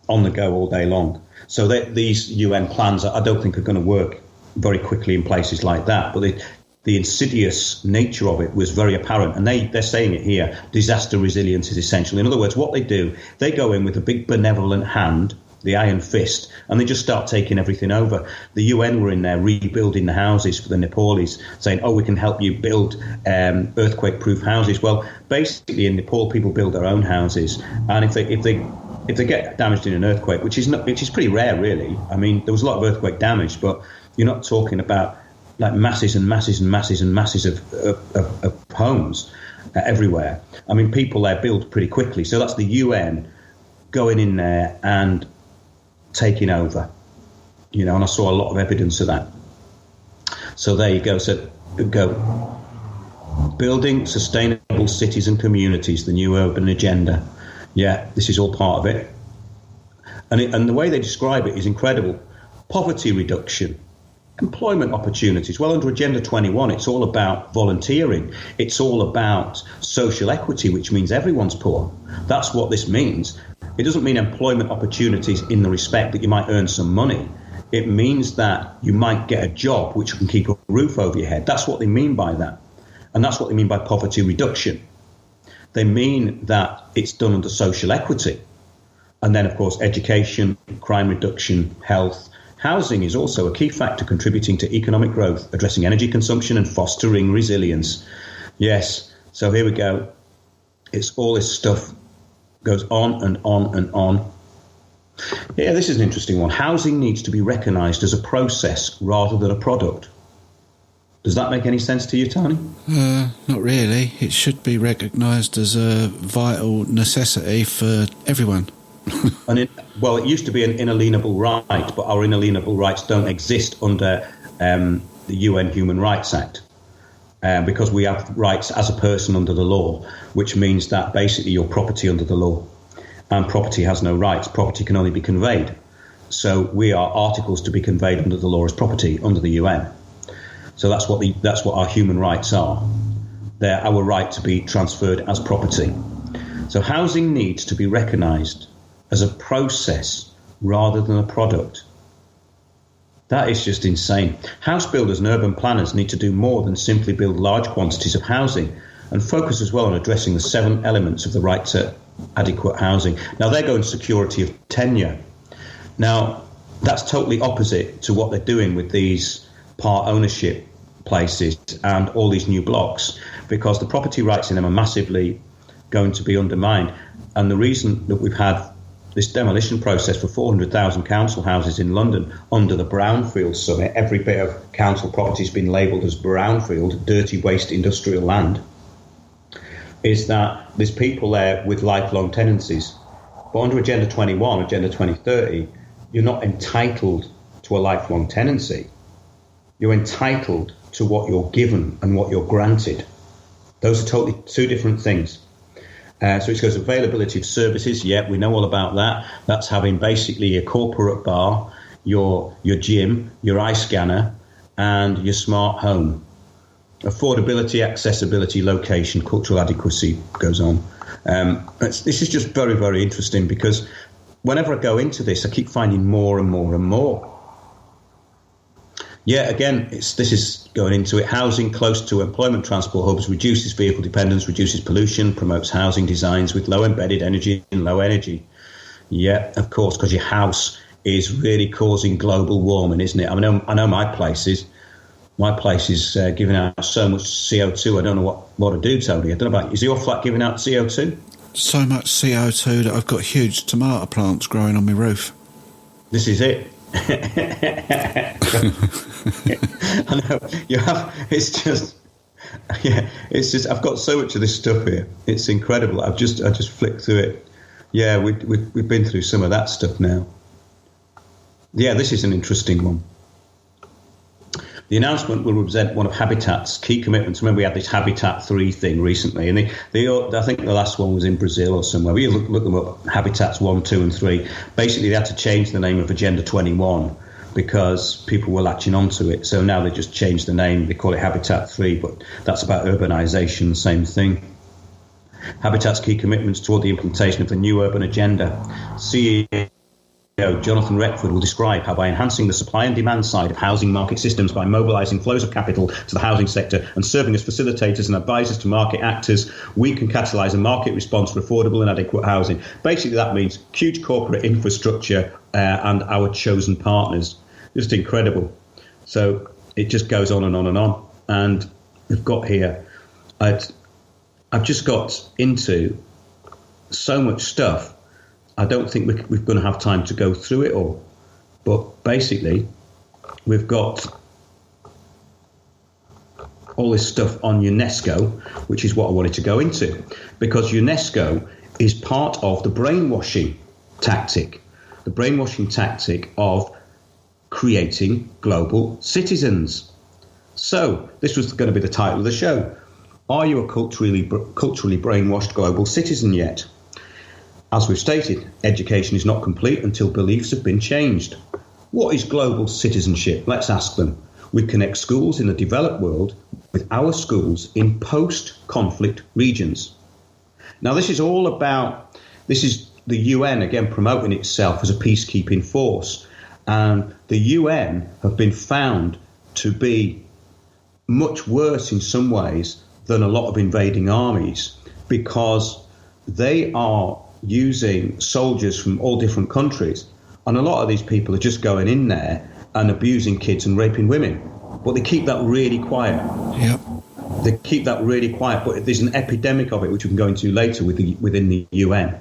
on the go all day long. So these UN plans, I don't think, are going to work very quickly in places like that. But the insidious nature of it was very apparent. And they're saying it here, disaster resilience is essential. In other words, what they do, they go in with a big benevolent hand, the iron fist, and they just start taking everything over. The UN were in there rebuilding the houses for the Nepalese, saying, we can help you build earthquake-proof houses. Well, basically in Nepal, people build their own houses, and if they get damaged in an earthquake, which is pretty rare, really. I mean, there was a lot of earthquake damage, but you're not talking about like masses and masses and masses and masses of homes everywhere. I mean, people there build pretty quickly. So that's the UN going in there and taking over, and I saw a lot of evidence of that. So there you go. So go building sustainable cities and communities, the new urban agenda. Yeah, this is all part of it. And the way they describe it is incredible. Poverty reduction, employment opportunities. Well, under Agenda 21, it's all about volunteering. It's all about social equity, which means everyone's poor. That's what this means. It doesn't mean employment opportunities in the respect that you might earn some money. It means that you might get a job which can keep a roof over your head. That's what they mean by that. And that's what they mean by poverty reduction. They mean that it's done under social equity. And then, of course, education, crime reduction, health. Housing is also a key factor contributing to economic growth, addressing energy consumption and fostering resilience. Yes, so here we go. It's all this stuff goes on and on and on. Yeah, this is an interesting one. Housing needs to be recognised as a process rather than a product. Does that make any sense to you, Tony? Not really. It should be recognised as a vital necessity for everyone. Well, it used to be an inalienable right, but our inalienable rights don't exist under the UN Human Rights Act. Because we have rights as a person under the law, which means that basically you're property under the law. And property has no rights. Property can only be conveyed. So we are articles to be conveyed under the law as property under the UN. So that's what our human rights are. They're our right to be transferred as property. So housing needs to be recognised as a process rather than a product. That is just insane. House builders and urban planners need to do more than simply build large quantities of housing. and focus as well on addressing the 7 elements of the right to adequate housing. Now, they're going security of tenure. Now, that's totally opposite to what they're doing with these part ownership places and all these new blocks, because the property rights in them are massively going to be undermined. And the reason that we've had this demolition process for 400,000 council houses in London under the Brownfield Summit, every bit of council property has been labelled as brownfield, dirty waste industrial land, is that there's people there with lifelong tenancies. But under Agenda 21, Agenda 2030, you're not entitled to a lifelong tenancy. You're entitled to what you're given and what you're granted. Those are totally 2 different things. So it goes availability of services. Yeah, we know all about that. That's having basically your corporate bar, your gym, your eye scanner, and your smart home. Affordability, accessibility, location, cultural adequacy goes on. This is just very, very interesting, because whenever I go into this, I keep finding more and more and more. Yeah, again, this is going into it. Housing close to employment transport hubs reduces vehicle dependence, reduces pollution, promotes housing designs with low embedded energy and low energy. Yeah, of course, because your house is really causing global warming, isn't it? I know my place is giving out so much CO2. I don't know what to do, Tony. I don't know about, is your flat giving out CO2? So much CO2 that I've got huge tomato plants growing on my roof. This is it. I know you have. It's just I've got so much of this stuff here. It's incredible. I just flicked through it. Yeah, we've been through some of that stuff now. Yeah, this is an interesting one. The announcement will represent one of Habitat's key commitments. Remember, we had this Habitat 3 thing recently, and I think the last one was in Brazil or somewhere. We look them up, Habitats 1, 2 and 3. Basically, they had to change the name of Agenda 21 because people were latching onto it. So now they just changed the name. They call it Habitat 3, but that's about urbanisation, same thing. Habitat's key commitments toward the implementation of the new urban agenda. CEO Jonathan Retford will describe how by enhancing the supply and demand side of housing market systems, by mobilising flows of capital to the housing sector and serving as facilitators and advisors to market actors, we can catalyse a market response for affordable and adequate housing. Basically, that means huge corporate infrastructure and our chosen partners. Just incredible. So it just goes on and on and on. And we've got here, I've just got into so much stuff. I don't think we're going to have time to go through it all. But basically, we've got all this stuff on UNESCO, which is what I wanted to go into, because UNESCO is part of the brainwashing tactic of creating global citizens. So this was going to be the title of the show. Are you a culturally brainwashed global citizen yet? As we've stated, education is not complete until beliefs have been changed. What is global citizenship? Let's ask them. We connect schools in the developed world with our schools in post-conflict regions. Now, this is the UN, again, promoting itself as a peacekeeping force. And the UN have been found to be much worse in some ways than a lot of invading armies, because they are using soldiers from all different countries, and a lot of these people are just going in there and abusing kids and raping women, but they keep that really quiet. Yep. They keep that really quiet, but there's an epidemic of it, which we can go into later within the UN.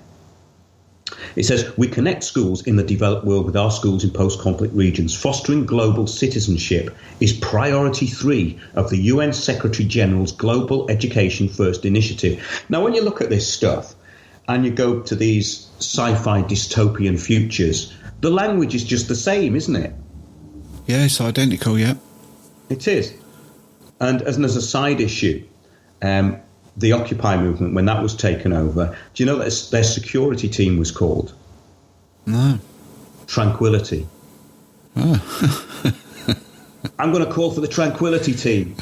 It says, we connect schools in the developed world with our schools in post-conflict regions. Fostering global citizenship is priority 3 of the UN Secretary General's Global Education First initiative. Now, when you look at this stuff, and you go to these sci-fi dystopian futures, the language is just the same, isn't it? Yeah, it's identical, yeah. It is. And as a side issue, the Occupy movement, when that was taken over, do you know that their security team was called? No. Tranquility. Oh. I'm going to call for the Tranquility team.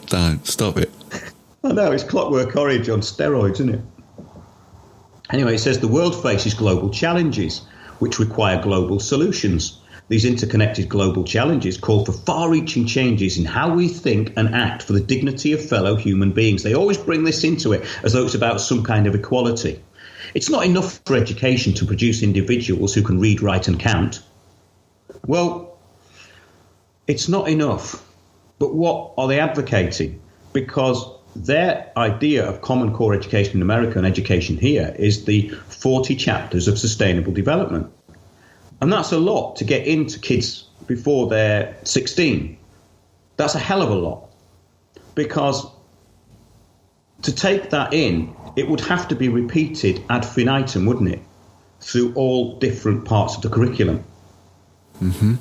Don't. Stop it. I know, it's Clockwork Orange on steroids, isn't it? Anyway, it says the world faces global challenges which require global solutions. these interconnected global challenges call for far-reaching changes in how we think and act for the dignity of fellow human beings. They always bring this into it as though it's about some kind of equality. It's not enough for education to produce individuals who can read, write and count. Well, it's not enough. But what are they advocating? Because their idea of Common Core education in America and education here is the 40 chapters of sustainable development. And that's a lot to get into kids before they're 16. That's a hell of a lot. Because to take that in, it would have to be repeated ad infinitum, wouldn't it? Through all different parts of the curriculum. Mm-hmm.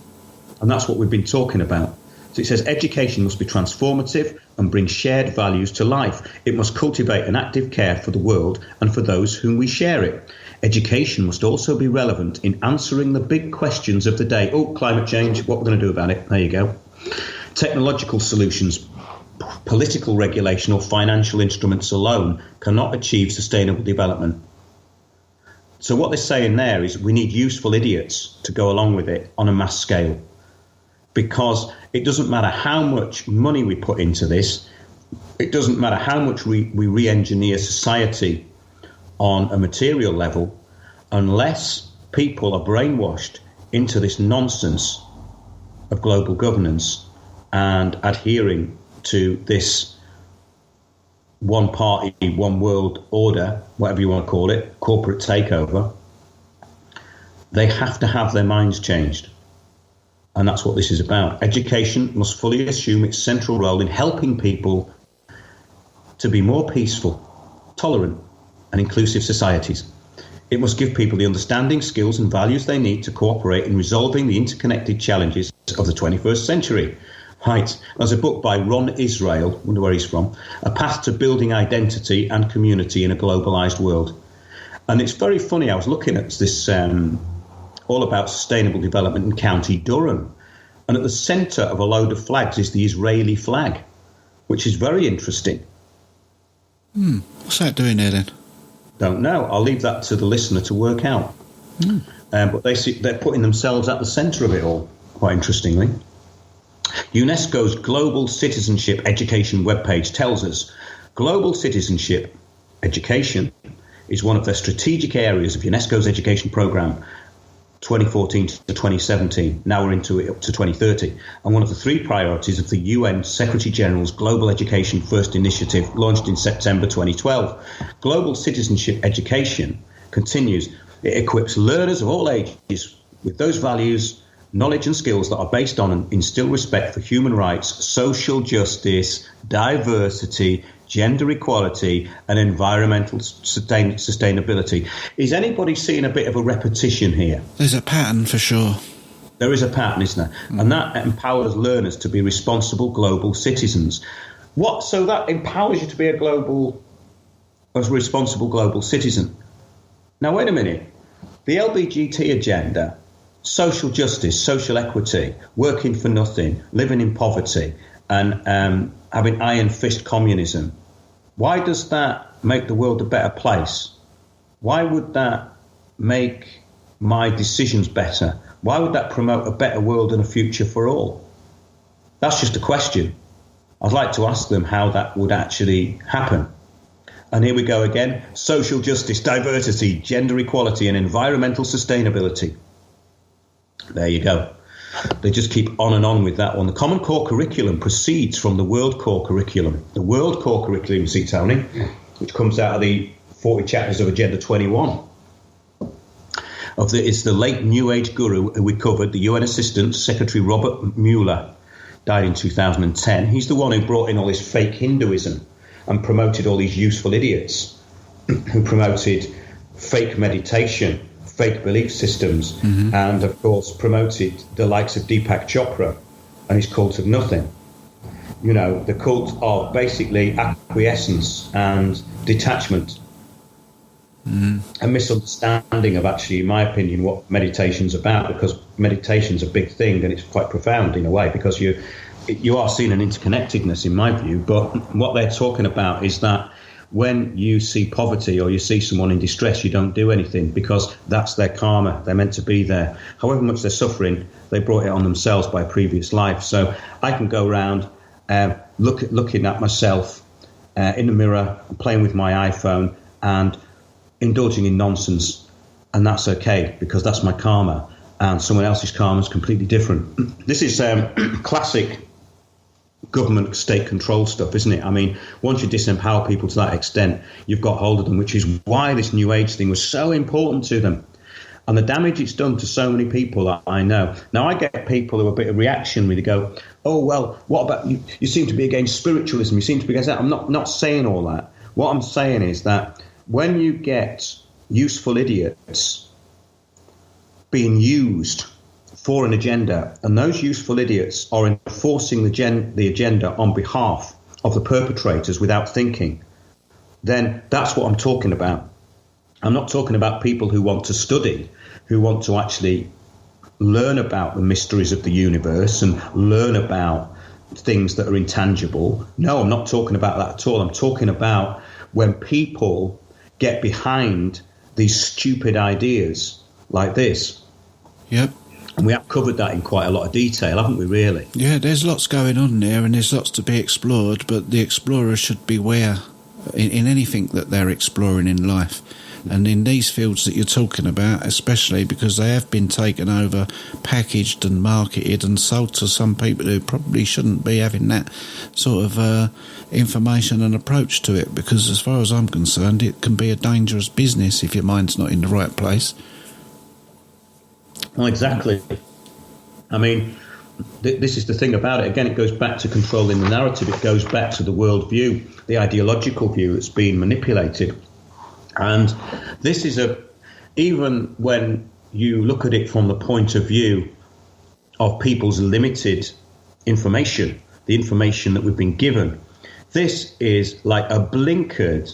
And that's what we've been talking about. So it says education must be transformative and bring shared values to life. It must cultivate an active care for the world and for those whom we share it. Education must also be relevant in answering the big questions of the day. Oh, climate change, what we're going to do about it. There you go. Technological solutions, political regulation or financial instruments alone cannot achieve sustainable development. So what they're saying there is we need useful idiots to go along with it on a mass scale. Because it doesn't matter how much money we put into this, it doesn't matter how much we re-engineer society on a material level, unless people are brainwashed into this nonsense of global governance and adhering to this one party, one world order, whatever you want to call it, corporate takeover. They have to have their minds changed. And that's what this is about. Education must fully assume its central role in helping people to be more peaceful, tolerant, and inclusive societies. It must give people the understanding, skills, and values they need to cooperate in resolving the interconnected challenges of the 21st century. Right. There's a book by Ron Israel, wonder where he's from, A Path to Building Identity and Community in a Globalized World. And it's very funny. I was looking at this all about sustainable development in County Durham. And at the centre of a load of flags is the Israeli flag, which is very interesting. What's that doing there then? Don't know. I'll leave that to the listener to work out. But they're putting themselves at the centre of it all, quite interestingly. UNESCO's Global Citizenship Education webpage tells us global citizenship education is one of the strategic areas of UNESCO's education programme 2014 to 2017. Now we're into it up to 2030. And one of the three priorities of the UN Secretary General's Global Education First Initiative launched in September 2012. Global citizenship education continues. It equips learners of all ages with those values, knowledge and skills that are based on and instill respect for human rights, social justice, diversity, gender equality and environmental sustainability. Is anybody seeing a bit of a repetition here? There's a pattern for sure. There is a pattern, isn't there? And that empowers learners to be responsible global citizens. So that empowers you to be a responsible global citizen. Now, wait a minute. The LBGT agenda, social justice, social equity, working for nothing, living in poverty, and having iron fist communism, why does that make the world a better place? Why would that make my decisions better? Why would that promote a better world and a future for all? That's just a question. I'd like to ask them how that would actually happen. And here we go again. Social justice, diversity, gender equality and environmental sustainability. There you go. They just keep on and on with that one. The Common Core Curriculum proceeds from the World Core Curriculum. The World Core Curriculum, you see, Tony, which comes out of the 40 chapters of Agenda 21. It's the late New Age guru who we covered, the UN Assistant Secretary Robert Mueller, died in 2010. He's the one who brought in all this fake Hinduism and promoted all these useful idiots who promoted fake meditation, fake belief systems, and of course promoted the likes of Deepak Chopra and his cult of nothing. You know, the cult of basically acquiescence and detachment. A misunderstanding of actually, in my opinion, what meditation's about, because meditation's a big thing and it's quite profound in a way, because you are seeing an interconnectedness in my view. But what they're talking about is that when you see poverty or you see someone in distress, you don't do anything because that's their karma. They're meant to be there. However much they're suffering, they brought it on themselves by a previous life. So I can go around looking at myself in the mirror, playing with my iPhone and indulging in nonsense. And that's okay because that's my karma. And someone else's karma is completely different. This is classic government state control stuff, isn't it? I mean, once you disempower people to that extent, you've got hold of them, which is why this New Age thing was so important to them. And the damage it's done to so many people that I know. Now, I get people who are a bit of reactionary. They go, oh, well, what about you? You seem to be against spiritualism. You seem to be against that. I'm not saying all that. What I'm saying is that when you get useful idiots being used for an agenda, and those useful idiots are enforcing the agenda on behalf of the perpetrators without thinking, then that's what I'm talking about. I'm not talking about people who want to study, who want to actually learn about the mysteries of the universe and learn about things that are intangible. No, I'm not talking about that at all. I'm talking about when people get behind these stupid ideas like this. Yep. And we have covered that in quite a lot of detail, haven't we, really? Yeah, there's lots going on there and there's lots to be explored, but the explorer should beware in anything that they're exploring in life. And in these fields that you're talking about, especially because they have been taken over, packaged and marketed and sold to some people who probably shouldn't be having that sort of information and approach to it, because as far as I'm concerned, it can be a dangerous business if your mind's not in the right place. Well, exactly. I mean, this is the thing about it. Again, it goes back to controlling the narrative. It goes back to the worldview, the ideological view that's being manipulated. And this is even when you look at it from the point of view of people's limited information, the information that we've been given, this is like a blinkered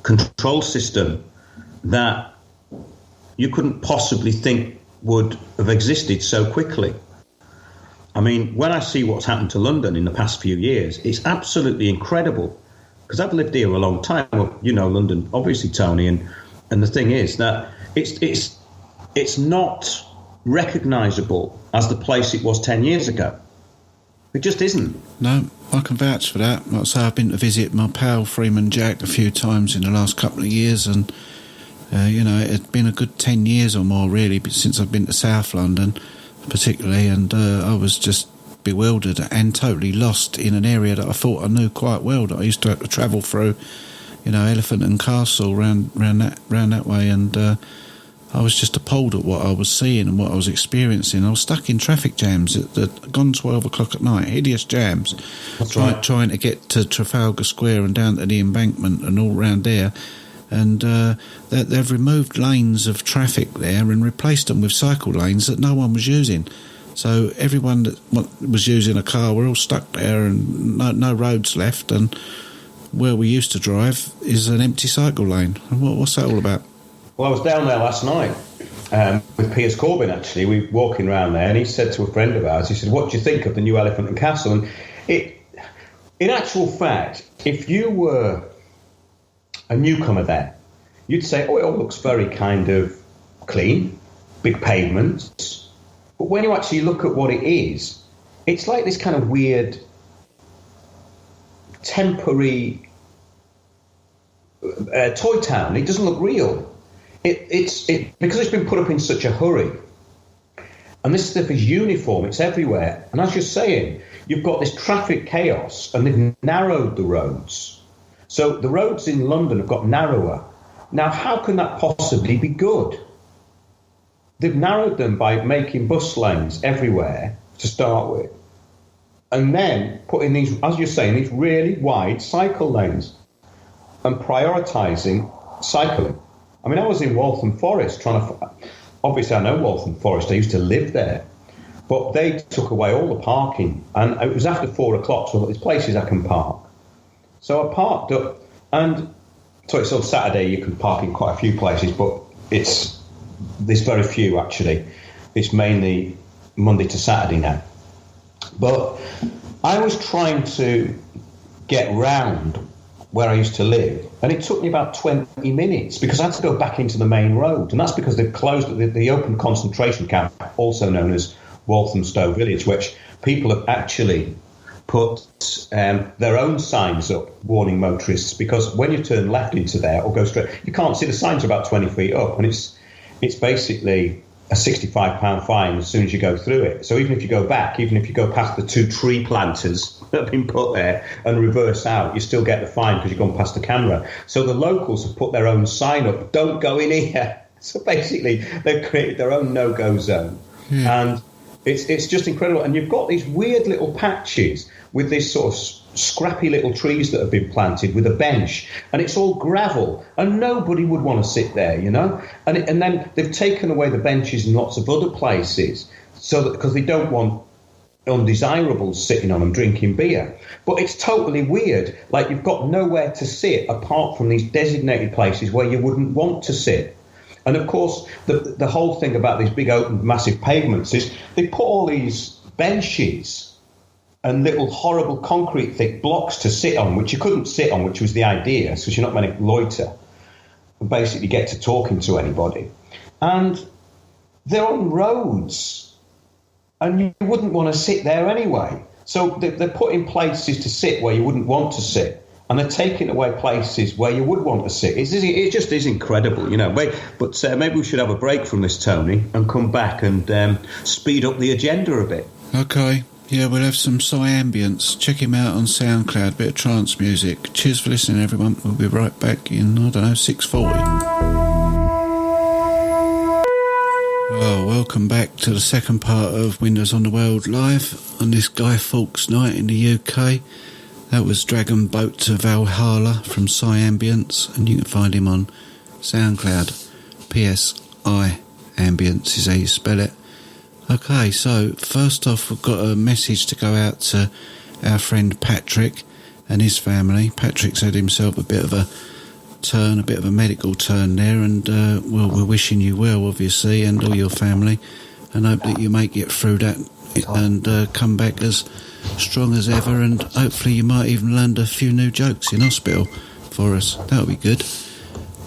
control system that you couldn't possibly think would have existed so quickly. I mean, when I see what's happened to London in the past few years, it's absolutely incredible. Because I've lived here a long time. Well, you know London, obviously, Tony, and the thing is that it's not recognisable as the place it was 10 years ago. It just isn't. No, I can vouch for that. Like I say, I've been to visit my pal Freeman Jack a few times in the last couple of years, and it had been a good 10 years or more really since I've been to South London, particularly, and I was just bewildered and totally lost in an area that I thought I knew quite well, that I used to have to travel through, Elephant and Castle round that way, and I was just appalled at what I was seeing and what I was experiencing. I was stuck in traffic jams gone 12 o'clock at night, hideous jams, trying to get to Trafalgar Square and down to the embankment and all round there. And they've removed lanes of traffic there and replaced them with cycle lanes that no one was using. So everyone that was using a car were all stuck there and no roads left. And where we used to drive is an empty cycle lane. And what's that all about? Well, I was down there last night with Piers Corbyn, actually. We were walking around there, and he said to a friend of ours, he said, what do you think of the new Elephant and Castle? And in actual fact, if you were a newcomer there, you'd say, oh, it all looks very kind of clean, big pavements. But when you actually look at what it is, it's like this kind of weird, temporary toy town. It doesn't look real. It's because it's been put up in such a hurry. And this stuff is uniform. It's everywhere. And as you're saying, you've got this traffic chaos, and they've narrowed the roads. So the roads in London have got narrower. Now, how can that possibly be good? They've narrowed them by making bus lanes everywhere to start with, and then putting these, as you're saying, these really wide cycle lanes and prioritising cycling. I mean, I was in Waltham Forest obviously I know Waltham Forest, I used to live there, but they took away all the parking, and it was after 4 o'clock, so there's places I can park. So I parked up, and so it's on Saturday you can park in quite a few places, but there's very few actually. It's mainly Monday to Saturday now. But I was trying to get round where I used to live, and it took me about 20 minutes because I had to go back into the main road, and that's because they've closed the open concentration camp, also known as Walthamstow Village, which people have actually put their own signs up warning motorists, because when you turn left into there or go straight, you can't see. The signs are about 20 feet up, and it's basically a £65 fine as soon as you go through it. So even if you go back, even if you go past the 2 tree planters that have been put there and reverse out, you still get the fine because you've gone past the camera. So the locals have put their own sign up, don't go in here. So basically they've created their own no-go zone. And it's just incredible. And you've got these weird little patches with these sort of scrappy little trees that have been planted with a bench, and it's all gravel, and nobody would want to sit there, you know. And then they've taken away the benches in lots of other places, so that because they don't want undesirables sitting on them drinking beer. But it's totally weird. Like, you've got nowhere to sit apart from these designated places where you wouldn't want to sit. And of course, the whole thing about these big open massive pavements is they put all these benches and little horrible concrete thick blocks to sit on, which you couldn't sit on, which was the idea, because you're not meant to loiter and basically get to talking to anybody. And they're on roads, and you wouldn't want to sit there anyway. So they're putting places to sit where you wouldn't want to sit, and they're taking away places where you would want to sit. It just is incredible, you know. But maybe we should have a break from this, Tony, and come back and speed up the agenda a bit. Okay. Yeah, we'll have some Ambience. Check him out on SoundCloud, bit of trance music. Cheers for listening, everyone. We'll be right back in, 6:40. Oh, welcome back to the second part of Windows on the World Live on this Guy Fawkes night in the UK. That was Dragon Boat to Valhalla from Ambience, and you can find him on SoundCloud. PSI Ambience is how you spell it. Okay, so first off, we've got a message to go out to our friend Patrick and his family. Patrick's had himself a bit of a medical turn there, and well, we're wishing you well, obviously, and all your family, and hope that you make it through that and come back as strong as ever, and hopefully you might even land a few new jokes in hospital for us. That'll be good.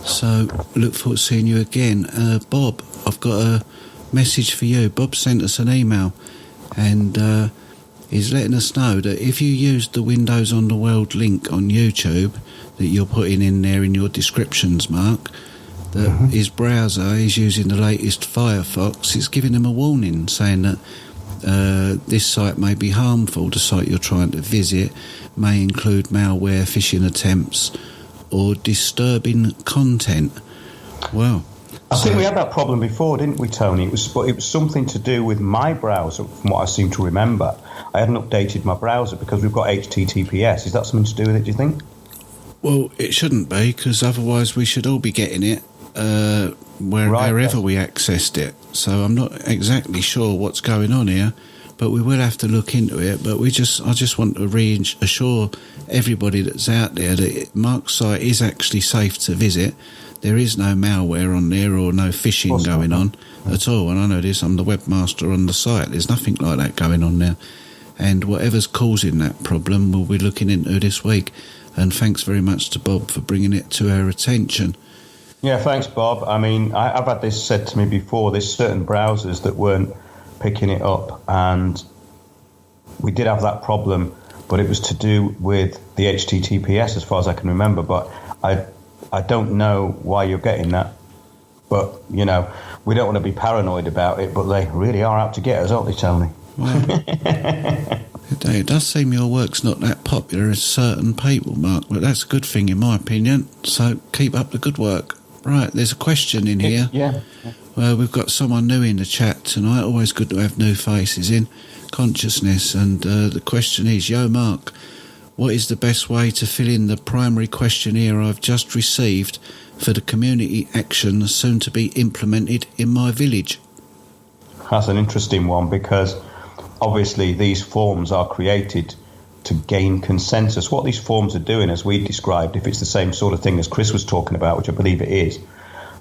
So, look forward to seeing you again. Bob, I've got a message for you. Bob sent us an email, and he's letting us know that if you use the Windows on the World link on YouTube that you're putting in there in your descriptions, Mark, that his browser is using the latest Firefox. It's giving him a warning saying that this site may be harmful. The site you're trying to visit may include malware, phishing attempts, or disturbing content. Well, I think we had that problem before, didn't we, Tony? It was something to do with my browser, from what I seem to remember. I hadn't updated my browser because we've got HTTPS. Is that something to do with it, do you think? Well, it shouldn't be, because otherwise we should all be getting it wherever we accessed it. So I'm not exactly sure what's going on here, but we will have to look into it. But I just want to reassure everybody that's out there that Mark's site is actually safe to visit. There is no malware on there or no phishing going on at all. And I know this, I'm the webmaster on the site. There's nothing like that going on there. And whatever's causing that problem, we'll be looking into this week. And thanks very much to Bob for bringing it to our attention. Yeah, thanks, Bob. I mean, I've had this said to me before. There's certain browsers that weren't picking it up, and we did have that problem, but it was to do with the HTTPS as far as I can remember. But I don't know why you're getting that. But, you know, we don't want to be paranoid about it, but they really are out to get us, aren't they, Tony? Well, it does seem your work's not that popular as certain people, Mark, but that's a good thing in my opinion. So keep up the good work. Right, there's a question in here. Yeah. Well, we've got someone new in the chat tonight. Always good to have new faces in. Consciousness. And the question is, Yo, Mark, what is the best way to fill in the primary questionnaire I've just received for the community action soon to be implemented in my village? That's an interesting one, because obviously these forms are created to gain consensus. What these forms are doing, as we described, if it's the same sort of thing as Chris was talking about, which I believe it is,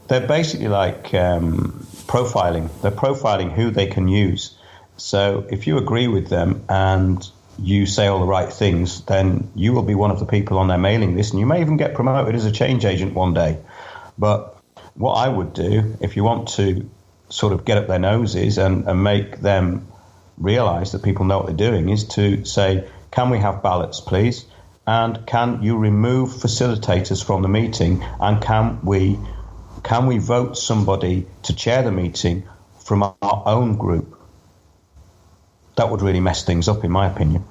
they're basically like profiling. They're profiling who they can use. So if you agree with them and you say all the right things, then you will be one of the people on their mailing list, and you may even get promoted as a change agent one day. But what I would do, if you want to sort of get up their noses and make them realise that people know what they're doing, is to say, can we have ballots, please? And can you remove facilitators from the meeting? And can we vote somebody to chair the meeting from our own group? That would really mess things up, in my opinion.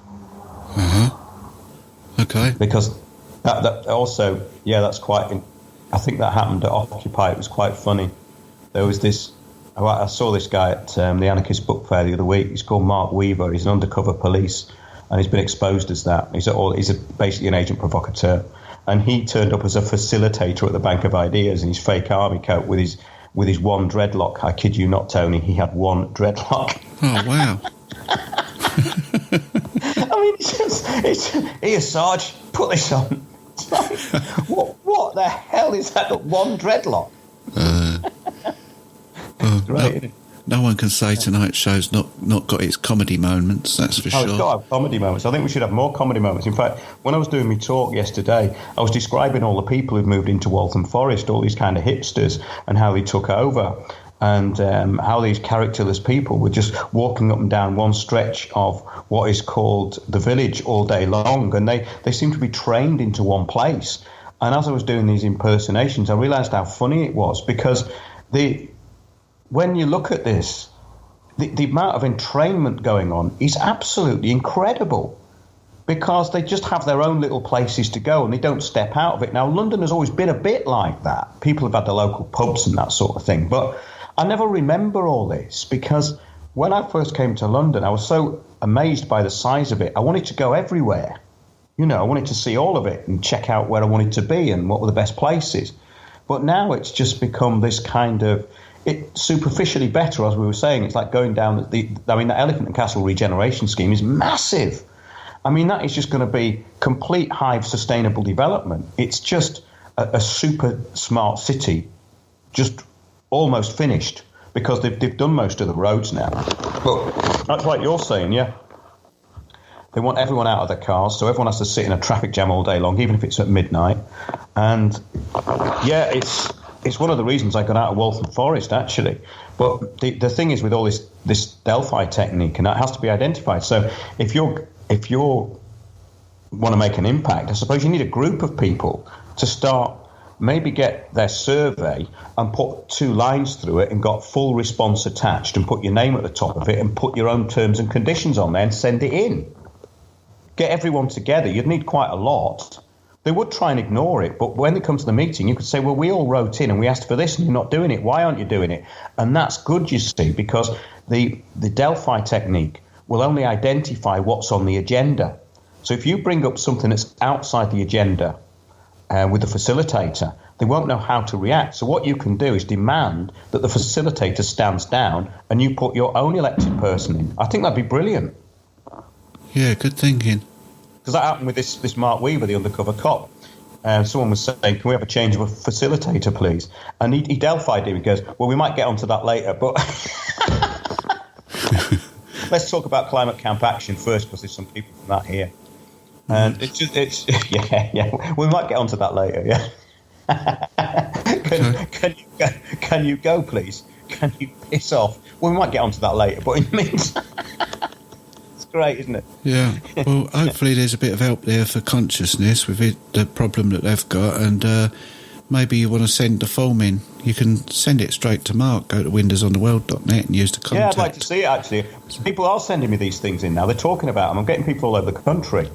Okay. Because that also, that's quite. I think that happened at Occupy. It was quite funny. There was this. I saw this guy at the Anarchist Book Fair the other week. He's called Mark Weaver. He's an undercover police, and he's been exposed as that. He's basically an agent provocateur, and he turned up as a facilitator at the Bank of Ideas in his fake army coat with his one dreadlock. I kid you not, Tony. He had one dreadlock. Oh wow. I mean, it's here, Sarge, put this on. It's like, what the hell is that? One dreadlock. Great, isn't it? No one can say tonight's show's not got its comedy moments, that's for sure. It's got to have comedy moments. I think we should have more comedy moments. In fact, when I was doing my talk yesterday, I was describing all the people who've moved into Waltham Forest, all these kind of hipsters, and how they took over, and how these characterless people were just walking up and down one stretch of what is called the village all day long, and they seem to be trained into one place. And as I was doing these impersonations, I realised how funny it was, because when you look at this, the amount of entrainment going on is absolutely incredible, because they just have their own little places to go and they don't step out of it. Now, London has always been a bit like that. People have had the local pubs and that sort of thing. But I never remember all this, because when I first came to London, I was so amazed by the size of it. I wanted to go everywhere. I wanted to see all of it and check out where I wanted to be and what were the best places. But now it's just become this kind of... It's superficially better, as we were saying. It's like going down the Elephant and Castle regeneration scheme is massive. I mean, that is just going to be complete hive sustainable development. It's just a super smart city, just almost finished, because they've done most of the roads now. But that's like you're saying, yeah. They want everyone out of their cars, so everyone has to sit in a traffic jam all day long, even if it's at midnight. And yeah, it's one of the reasons I got out of Waltham Forest, actually. But the thing is, with all this Delphi technique, and that has to be identified. So if you want to make an impact, I suppose you need a group of people to start, maybe get their survey and put 2 lines through it and got full response attached and put your name at the top of it and put your own terms and conditions on there and send it in. Get everyone together. You'd need quite a lot. They would try and ignore it, but when it comes to the meeting, you could say, well, we all wrote in and we asked for this and you're not doing it. Why aren't you doing it? And that's good, you see, because the Delphi technique will only identify what's on the agenda. So if you bring up something that's outside the agenda with the facilitator, they won't know how to react. So what you can do is demand that the facilitator stands down and you put your own elected person in. I think that'd be brilliant. Yeah, good thinking. Because that happened with this Mark Weaver, the undercover cop. Someone was saying, can we have a change of a facilitator, please? And he Delphi'd him. He goes, well, we might get onto that later, but let's talk about climate camp action first, because there's some people from that here. And yeah, we might get onto that later, yeah. Can you go, please? Can you piss off? Well, we might get onto that later, but it means... Great, isn't it? Yeah. Well, hopefully there's a bit of help there for consciousness with the problem that they've got, and maybe you want to send the form in. You can send it straight to Mark. Go to windowsontheworld.net and use the contact. Yeah, I'd like to see it, actually. People are sending me these things in now. They're talking about them. I'm getting people all over the country.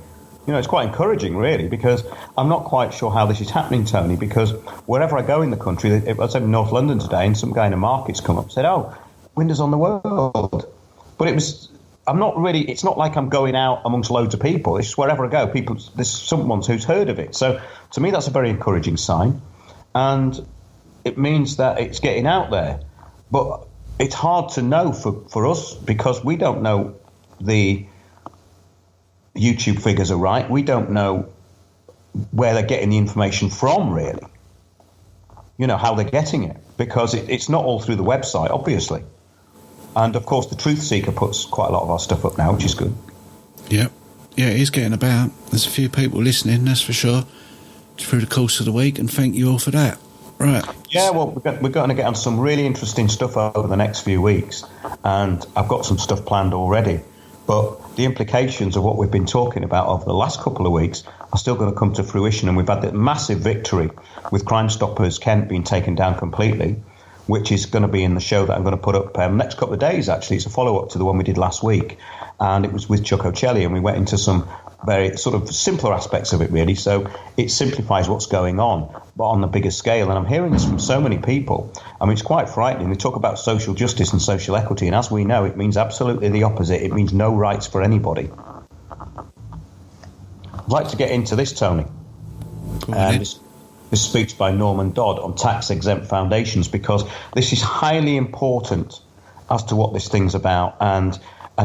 It's quite encouraging, really, because I'm not quite sure how this is happening, Tony, because wherever I go in the country, I was in North London today, and some guy in a market's come up and said, oh, Windows on the World. But it's not like I'm going out amongst loads of people. It's just wherever I go, there's someone who's heard of it. So to me, that's a very encouraging sign. And it means that it's getting out there. But it's hard to know for us, because we don't know the YouTube figures are right. We don't know where they're getting the information from, really. How they're getting it, because it's not all through the website, obviously. And, of course, the Truth Seeker puts quite a lot of our stuff up now, which is good. Yep. Yeah, it is getting about. There's a few people listening, that's for sure, through the course of the week, and thank you all for that. Right. Yeah, well, we're going to get on some really interesting stuff over the next few weeks, and I've got some stuff planned already. But the implications of what we've been talking about over the last couple of weeks are still going to come to fruition, and we've had that massive victory with Crime Stoppers Kent being taken down completely, which is going to be in the show that I'm going to put up next couple of days, actually. It's a follow-up to the one we did last week, and it was with Chuck O'Celli, and we went into some very sort of simpler aspects of it, really. So it simplifies what's going on, but on a bigger scale. And I'm hearing this from so many people. I mean, it's quite frightening. They talk about social justice and social equity, and as we know, it means absolutely the opposite. It means no rights for anybody. I'd like to get into this, Tony. This speech by Norman Dodd on tax-exempt foundations, because this is highly important as to what this thing's about and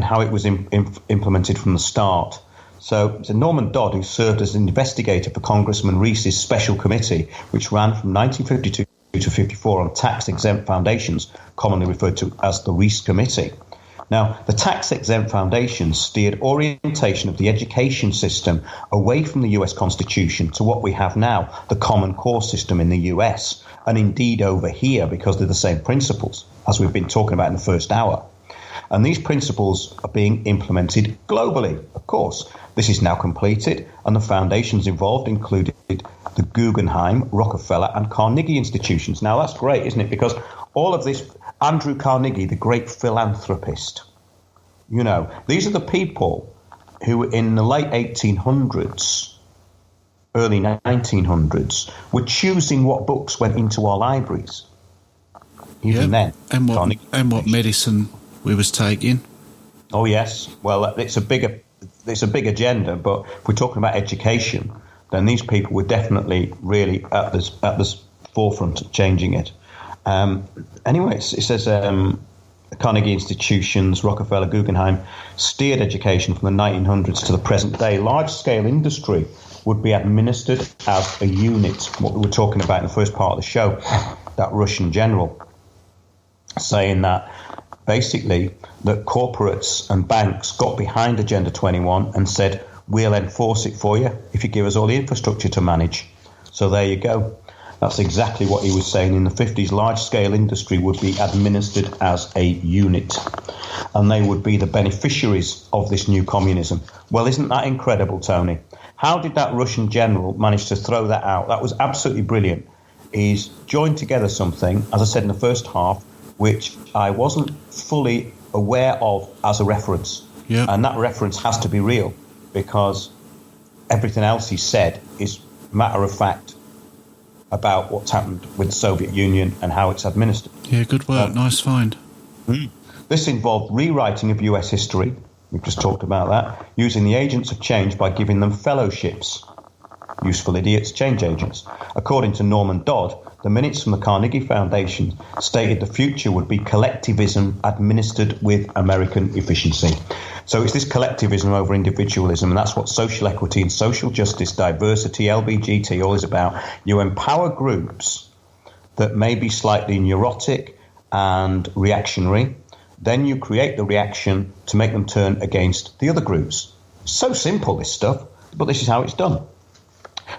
how it was implemented from the start. So it's Norman Dodd, who served as an investigator for Congressman Reese's special committee, which ran from 1952 to 54 on tax-exempt foundations, commonly referred to as the Reese Committee. Now, the tax-exempt foundations steered orientation of the education system away from the US Constitution to what we have now, the Common Core system in the US, and indeed over here, because they're the same principles, as we've been talking about in the first hour. And these principles are being implemented globally, of course. This is now completed, and the foundations involved included the Guggenheim, Rockefeller, and Carnegie institutions. Now, that's great, isn't it? Because all of this, Andrew Carnegie, the great philanthropist, you know, these are the people who in the late 1800s, early 1900s, were choosing what books went into our libraries. Even then. And what medicine we was taking. Oh yes, well it's a big agenda. But if we're talking about education, then these people were definitely really at the forefront of changing it. Anyway, it says the Carnegie institutions, Rockefeller, Guggenheim, steered education from the 1900s to the present day. Large-scale industry would be administered as a unit. What we were talking about in the first part of the show, that Russian general saying that basically that corporates and banks got behind Agenda 21 and said, we'll enforce it for you if you give us all the infrastructure to manage. So there you go. That's exactly what he was saying. In the 50s, large-scale industry would be administered as a unit, and they would be the beneficiaries of this new communism. Well, isn't that incredible, Tony? How did that Russian general manage to throw that out? That was absolutely brilliant. He's joined together something, as I said in the first half, which I wasn't fully aware of as a reference. Yeah. And that reference has to be real, because everything else he said is matter of fact about what's happened with the Soviet Union and how it's administered. Yeah, good work. Nice find. This involved rewriting of US history. We've just talked about that. Using the agents of change by giving them fellowships. Useful idiots, change agents. According to Norman Dodd, the minutes from the Carnegie Foundation stated the future would be collectivism administered with American efficiency. So it's this collectivism over individualism, and that's what social equity and social justice, diversity, LBGT, all is about. You empower groups that may be slightly neurotic and reactionary. Then you create the reaction to make them turn against the other groups. So simple, this stuff, but this is how it's done.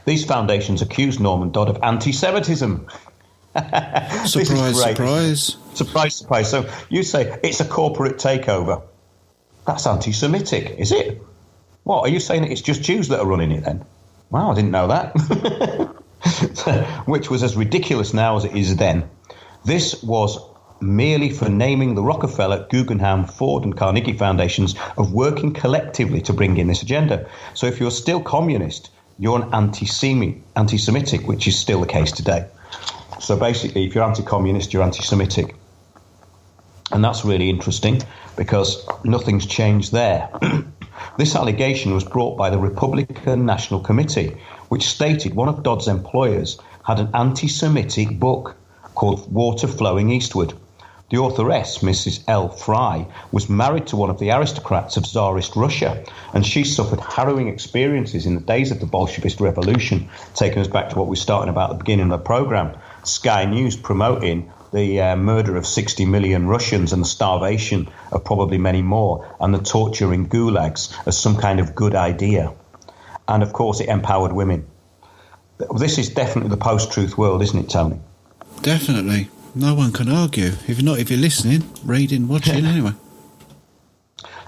These foundations accuse Norman Dodd of anti-Semitism. Surprise, surprise. Surprise, surprise. So you say it's a corporate takeover. That's anti-Semitic, is it? What, are you saying that it's just Jews that are running it then? Wow, I didn't know that. Which was as ridiculous now as it is then. This was merely for naming the Rockefeller, Guggenheim, Ford and Carnegie foundations of working collectively to bring in this agenda. So if you're still communist, you're an anti-Semitic, which is still the case today. So basically, if you're anti-communist, you're anti-Semitic. And that's really interesting because nothing's changed there. This allegation was brought by the Republican National Committee, which stated one of Dodd's employers had an anti-Semitic book called Water Flowing Eastward. The authoress, Mrs. L. Fry, was married to one of the aristocrats of Tsarist Russia, and she suffered harrowing experiences in the days of the Bolshevist Revolution, taking us back to what we were starting about at the beginning of the programme. Sky News promoting the murder of 60 million Russians and the starvation of probably many more and the torture in gulags as some kind of good idea. And, of course, it empowered women. This is definitely the post-truth world, isn't it, Tony? Definitely. No one can argue. If you're listening, reading, watching, anyway.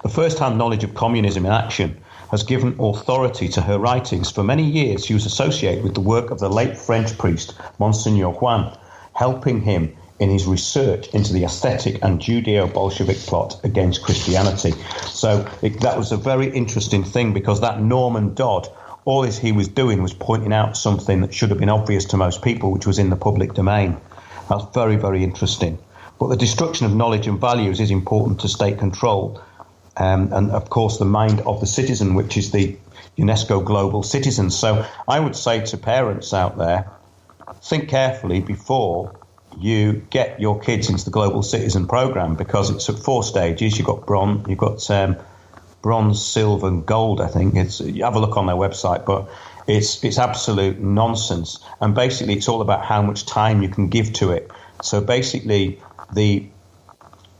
The first-hand knowledge of communism in action has given authority to her writings. For many years, she was associated with the work of the late French priest, Monsignor Juan, helping him in his research into the aesthetic and Judeo-Bolshevik plot against Christianity. So that was a very interesting thing, because that Norman Dodd, all he was doing was pointing out something that should have been obvious to most people, which was in the public domain. That's very, very interesting. But the destruction of knowledge and values is important to state control. And, of course, the mind of the citizen, which is the UNESCO Global Citizen. So I would say to parents out there, think carefully before you get your kids into the Global Citizen program, because it's at 4 stages. You've got bronze, silver, and gold, I think. You have a look on their website, but it's absolute nonsense. And basically, it's all about how much time you can give to it. So basically,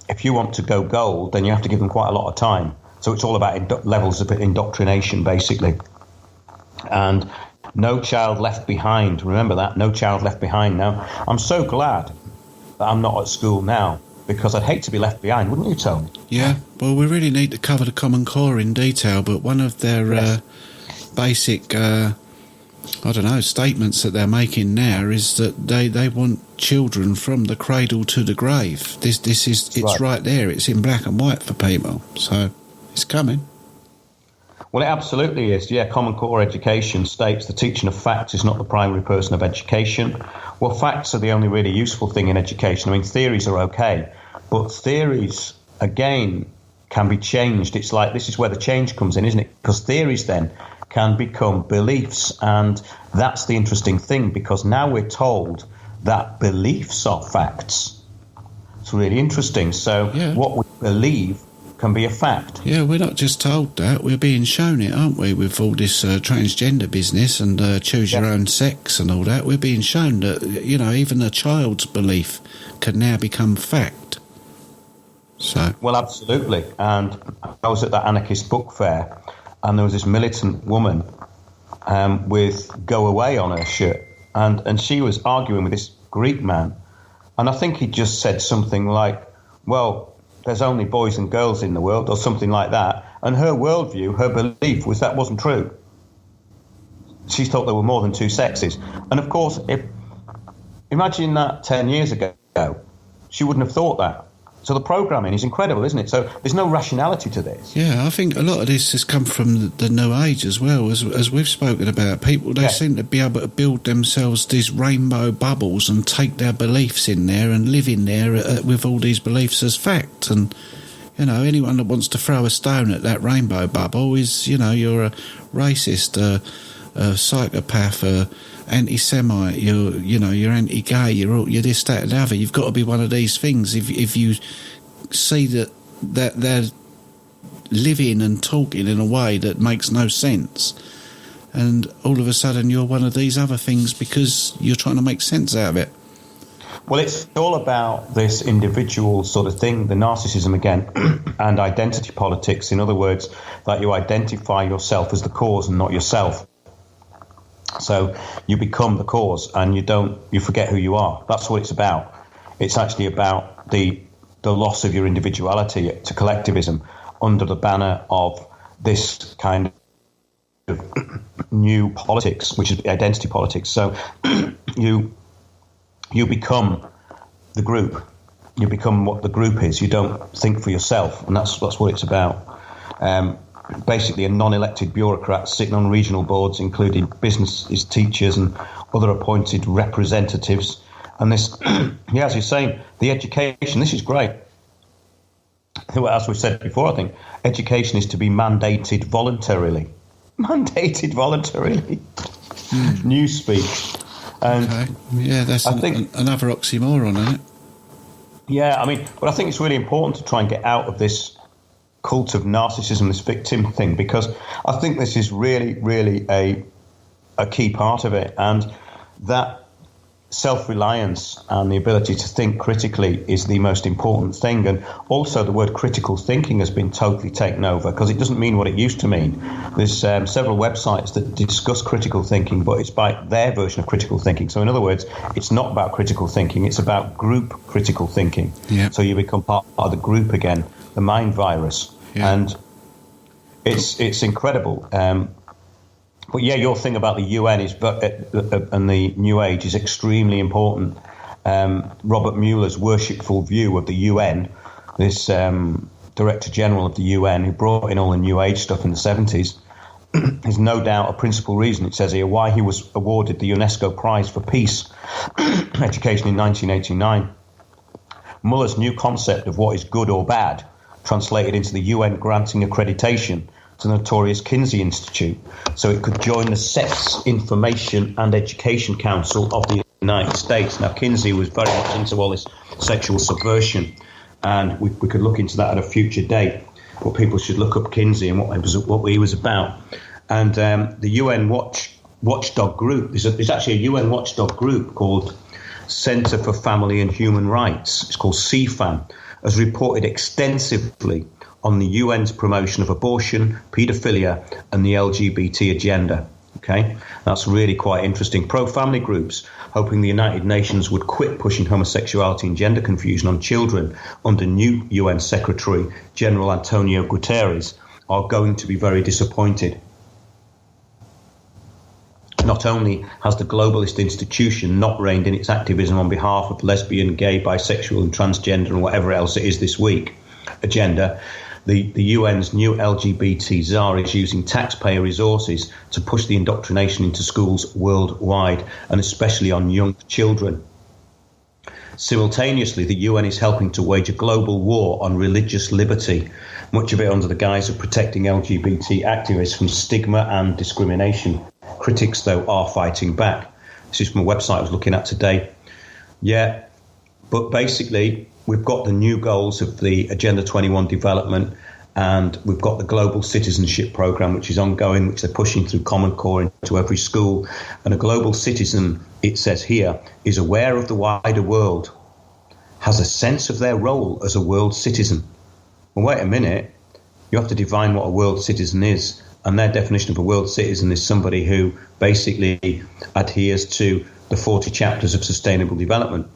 if you want to go gold, then you have to give them quite a lot of time. So it's all about levels of indoctrination, basically. And no child left behind. Remember that, no child left behind. Now, I'm so glad that I'm not at school now, because I'd hate to be left behind, wouldn't you, Tony? Yeah, well, we really need to cover the Common Core in detail, but one of their basic, statements that they're making now is that they want children from the cradle to the grave. It's right there. It's in black and white for people, so it's coming. Well, it absolutely is. Yeah, Common Core education states the teaching of facts is not the primary person of education. Well, facts are the only really useful thing in education. I mean, theories are okay, but theories, again, can be changed. It's like, this is where the change comes in, isn't it? Because theories then can become beliefs. And that's the interesting thing, because now we're told that beliefs are facts. It's really interesting. So what we believe can be a fact. Yeah, we're not just told that, we're being shown it, aren't we, with all this transgender business and choose your own sex and all that. We're being shown that, even a child's belief can now become fact. So. Well, absolutely. And I was at that anarchist book fair, and there was this militant woman with "Go Away" on her shirt, and she was arguing with this Greek man, and I think he just said something like, well, there's only boys and girls in the world, or something like that. And her worldview, her belief was that wasn't true. She thought there were more than two sexes. And of course, imagine that 10 years ago, she wouldn't have thought that. So the programming is incredible, isn't it? So there's no rationality to this. Yeah, I think a lot of this has come from the New Age as well, as we've spoken about. People, they seem to be able to build themselves these rainbow bubbles and take their beliefs in there and live in there with all these beliefs as fact. And, anyone that wants to throw a stone at that rainbow bubble is, you're a racist, a psychopath, anti-Semite, you're anti-gay, you're this, that, and the other. You've got to be one of these things. If you see that they're living and talking in a way that makes no sense, and all of a sudden you're one of these other things because you're trying to make sense out of it. Well, it's all about this individual sort of thing, the narcissism again, and identity politics. In other words, that you identify yourself as the cause and not yourself. So you become the cause, and you forget who you are. That's what it's about. It's actually about the loss of your individuality to collectivism under the banner of this kind of new politics, which is identity politics. So you become the group. You become what the group is. You don't think for yourself, and that's what it's about. Basically a non-elected bureaucrat sitting on regional boards, including businesses, teachers and other appointed representatives. And this, as you're saying, the education, this is great. As we've said before, I think education is to be mandated voluntarily. Mandated voluntarily. New speak. And okay. Yeah, that's another oxymoron, isn't it? Yeah, but I think it's really important to try and get out of this cult of narcissism, this victim thing, because I think this is really, really a key part of it, and that self-reliance and the ability to think critically is the most important thing. And also the word critical thinking has been totally taken over because it doesn't mean what it used to mean. There's several websites that discuss critical thinking, but it's by their version of critical thinking. So in other words, it's not about critical thinking, it's about group critical thinking. Yeah. So you become part of the group again, the mind virus. Yeah. And it's incredible. But yeah, your thing about the UN is, and the New Age is extremely important. Robert Mueller's worshipful view of the UN, this Director General of the UN who brought in all the New Age stuff in the 70s, is no doubt a principal reason, it says here, why he was awarded the UNESCO Prize for Peace Education in 1989. Mueller's new concept of what is good or bad translated into the UN granting accreditation to the notorious Kinsey Institute, so it could join the Sex, Information and Education Council of the United States. Now, Kinsey was very much into all this sexual subversion, and we could look into that at a future date. But people should look up Kinsey and what he was about. And the UN watchdog group, there's actually a UN watchdog group called Centre for Family and Human Rights. It's called CFAM, has reported extensively on the UN's promotion of abortion, paedophilia, and the LGBT agenda. Okay, that's really quite interesting. Pro-family groups, hoping the United Nations would quit pushing homosexuality and gender confusion on children under new UN Secretary General Antonio Guterres, are going to be very disappointed. Not only has the globalist institution not reined in its activism on behalf of lesbian, gay, bisexual, and transgender, and whatever else it is this week, agenda, the UN's new LGBT czar is using taxpayer resources to push the indoctrination into schools worldwide, and especially on young children. Simultaneously, the UN is helping to wage a global war on religious liberty, much of it under the guise of protecting LGBT activists from stigma and discrimination. Critics, though, are fighting back. This is from a website I was looking at today. Yeah, but basically, we've got the new goals of the Agenda 21 development, and we've got the global citizenship program, which is ongoing, which they're pushing through Common Core into every school. And a global citizen, it says here, is aware of the wider world, has a sense of their role as a world citizen. Well, wait a minute. You have to define what a world citizen is. And their definition of a world citizen is somebody who basically adheres to the 40 chapters of sustainable development.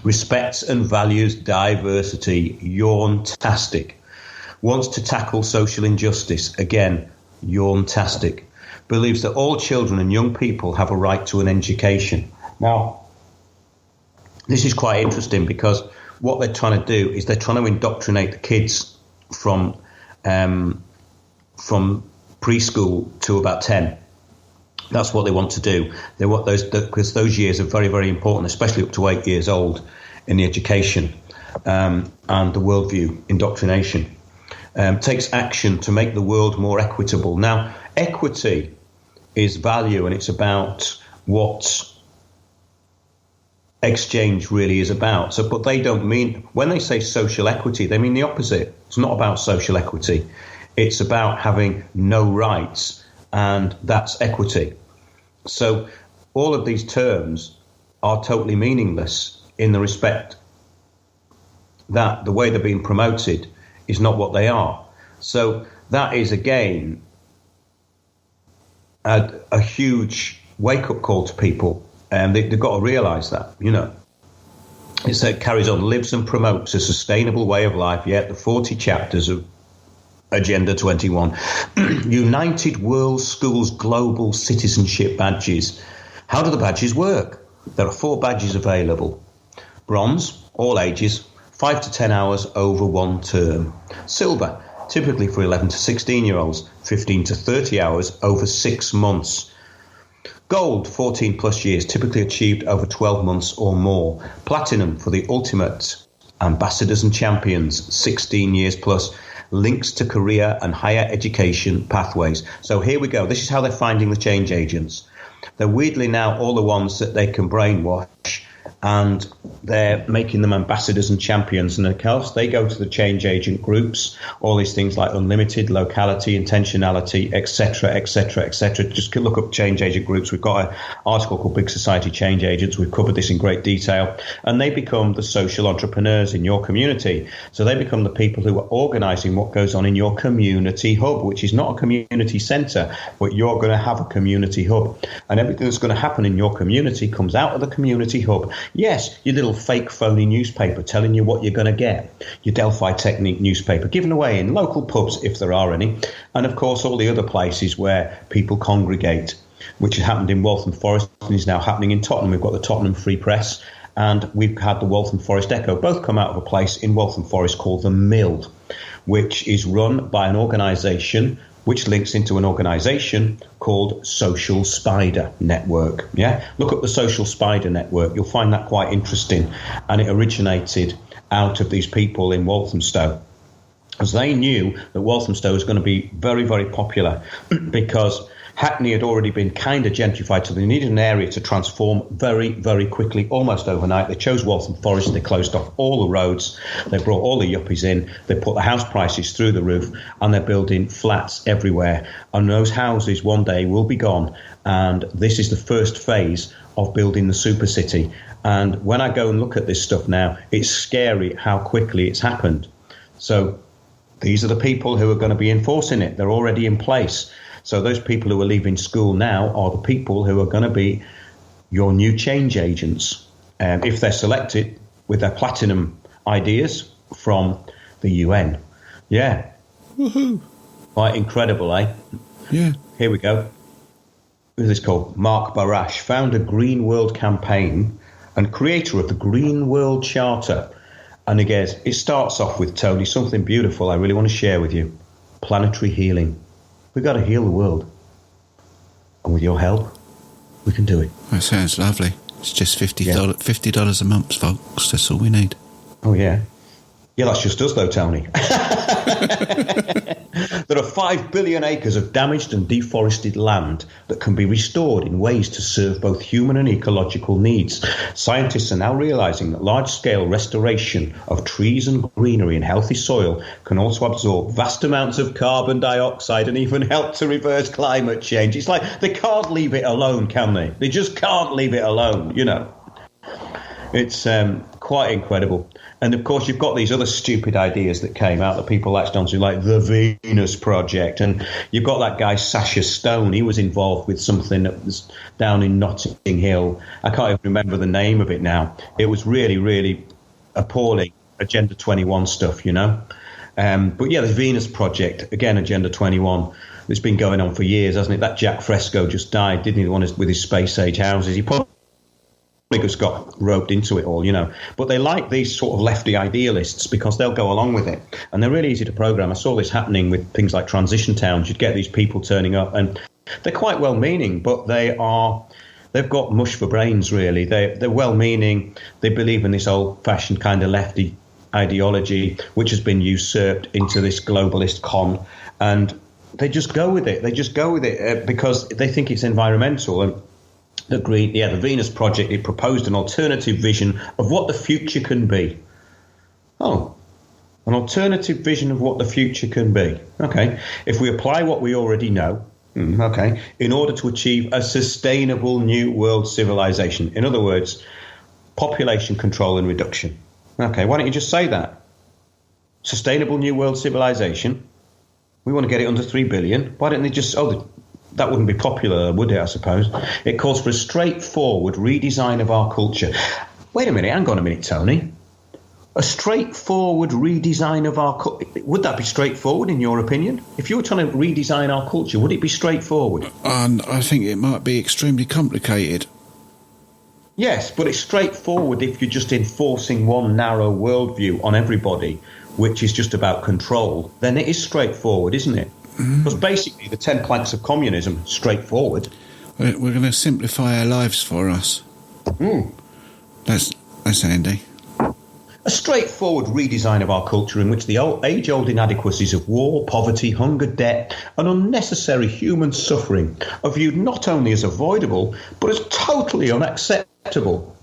Respects and values diversity, yawn-tastic. Wants to tackle social injustice, again, yawn-tastic. Believes that all children and young people have a right to an education. Now, this is quite interesting because what they're trying to do is they're trying to indoctrinate the kids from preschool to about 10. That's what they want to do. They want those, because those years are very, very important, especially up to 8 years old in the education and the worldview indoctrination. Takes action to make the world more equitable. Now, equity is value, and it's about what exchange really is about. So, but they don't mean, when they say social equity, they mean the opposite. It's not about social equity. It's about having no rights, and that's equity. So all of these terms are totally meaningless in the respect that the way they're being promoted is not what they are. So that is, again, a huge wake-up call to people, and they've got to realise that, you know. It carries on, lives and promotes a sustainable way of life, yet the 40 chapters of Agenda 21. United World Schools Global Citizenship Badges. How do the badges work? There are 4 badges available. Bronze, all ages, 5 to 10 hours over 1 term. Silver, typically for 11 to 16-year-olds, 15 to 30 hours over 6 months. Gold, 14 plus years, typically achieved over 12 months or more. Platinum for the ultimate ambassadors and champions, 16 years plus. Links to career and higher education pathways. So here we go. This is how they're finding the change agents. They're weirdly now all the ones that they can brainwash and they're making them ambassadors and champions. And of course, they go to the change agent groups, all these things like unlimited, locality, intentionality, etc., etc., etc. Just look up change agent groups. We've got an article called Big Society Change Agents. We've covered this in great detail. And they become the social entrepreneurs in your community. So they become the people who are organizing what goes on in your community hub, which is not a community center, but you're going to have a community hub. And everything that's going to happen in your community comes out of the community hub. Yes, your little fake phony newspaper telling you what you're going to get, your Delphi Technique newspaper given away in local pubs, if there are any, and of course all the other places where people congregate, which has happened in Waltham Forest and is now happening in Tottenham. We've got the Tottenham Free Press, and we've had the Waltham Forest Echo. Both come out of a place in Waltham Forest called the Mill, which is run by an organisation which links into an organisation called Social Spider Network. Yeah, look up the Social Spider Network. You'll find that quite interesting. And it originated out of these people in Walthamstow, because they knew that Walthamstow was going to be very, very popular because Hackney had already been kind of gentrified, so they needed an area to transform very, very quickly, almost overnight. They chose Waltham Forest. They closed off all the roads. They brought all the yuppies in. They put the house prices through the roof, and they're building flats everywhere. And those houses one day will be gone. And this is the first phase of building the super city. And when I go and look at this stuff now, it's scary how quickly it's happened. So these are the people who are going to be enforcing it. They're already in place. So those people who are leaving school now are the people who are going to be your new change agents, if they're selected with their platinum ideas from the UN. Yeah. Woohoo. Quite incredible, eh? Yeah. Here we go. Who's this called? Mark Barash, founder Green World Campaign and creator of the Green World Charter. And again, it starts off with, Tony, something beautiful I really want to share with you. Planetary healing. We've got to heal the world. And with your help, we can do it. That sounds lovely. It's just $50 a month, folks. That's all we need. Oh, yeah. Yeah, that's just us, though, Tony. There are 5 billion acres of damaged and deforested land that can be restored in ways to serve both human and ecological needs. Scientists are now realizing that large-scale restoration of trees and greenery in healthy soil can also absorb vast amounts of carbon dioxide and even help to reverse climate change. It's like they can't leave it alone, can they? They just can't leave it alone, you know. It's quite incredible. And, of course, you've got these other stupid ideas that came out that people latched onto, like the Venus Project. And you've got that guy, Sacha Stone. He was involved with something that was down in Notting Hill. I can't even remember the name of it now. It was really, really appalling, Agenda 21 stuff, you know. But, yeah, the Venus Project, again, Agenda 21. It's been going on for years, hasn't it? That Jack Fresco just died, didn't he, the one with his space-age houses. He probably just got roped into it all, you know. But they like these sort of lefty idealists because they'll go along with it. And they're really easy to program. I saw this happening with things like transition towns. You'd get these people turning up and they're quite well-meaning, but they've got mush for brains, really. They're well-meaning. They believe in this old-fashioned kind of lefty ideology, which has been usurped into this globalist con. And they just go with it. They just go with it because they think it's environmental. And the Venus Project, it proposed an alternative vision of what the future can be. Oh, an alternative vision of what the future can be. Okay. If we apply what we already know, okay, in order to achieve a sustainable new world civilization. In other words, population control and reduction. Okay, why don't you just say that? Sustainable new world civilization. We want to get it under 3 billion. Why don't they just... that wouldn't be popular, would it, I suppose? It calls for a straightforward redesign of our culture. Wait a minute, hang on a minute, Tony. A straightforward redesign of our culture. Would that be straightforward, in your opinion? If you were trying to redesign our culture, would it be straightforward? I think it might be extremely complicated. Yes, but it's straightforward if you're just enforcing one narrow worldview on everybody, which is just about control. Then it is straightforward, isn't it? Because basically the 10 planks of communism, straightforward. We're going to simplify our lives for us. That's handy. A straightforward redesign of our culture in which the age-old inadequacies of war, poverty, hunger, debt and unnecessary human suffering are viewed not only as avoidable, but as totally unacceptable.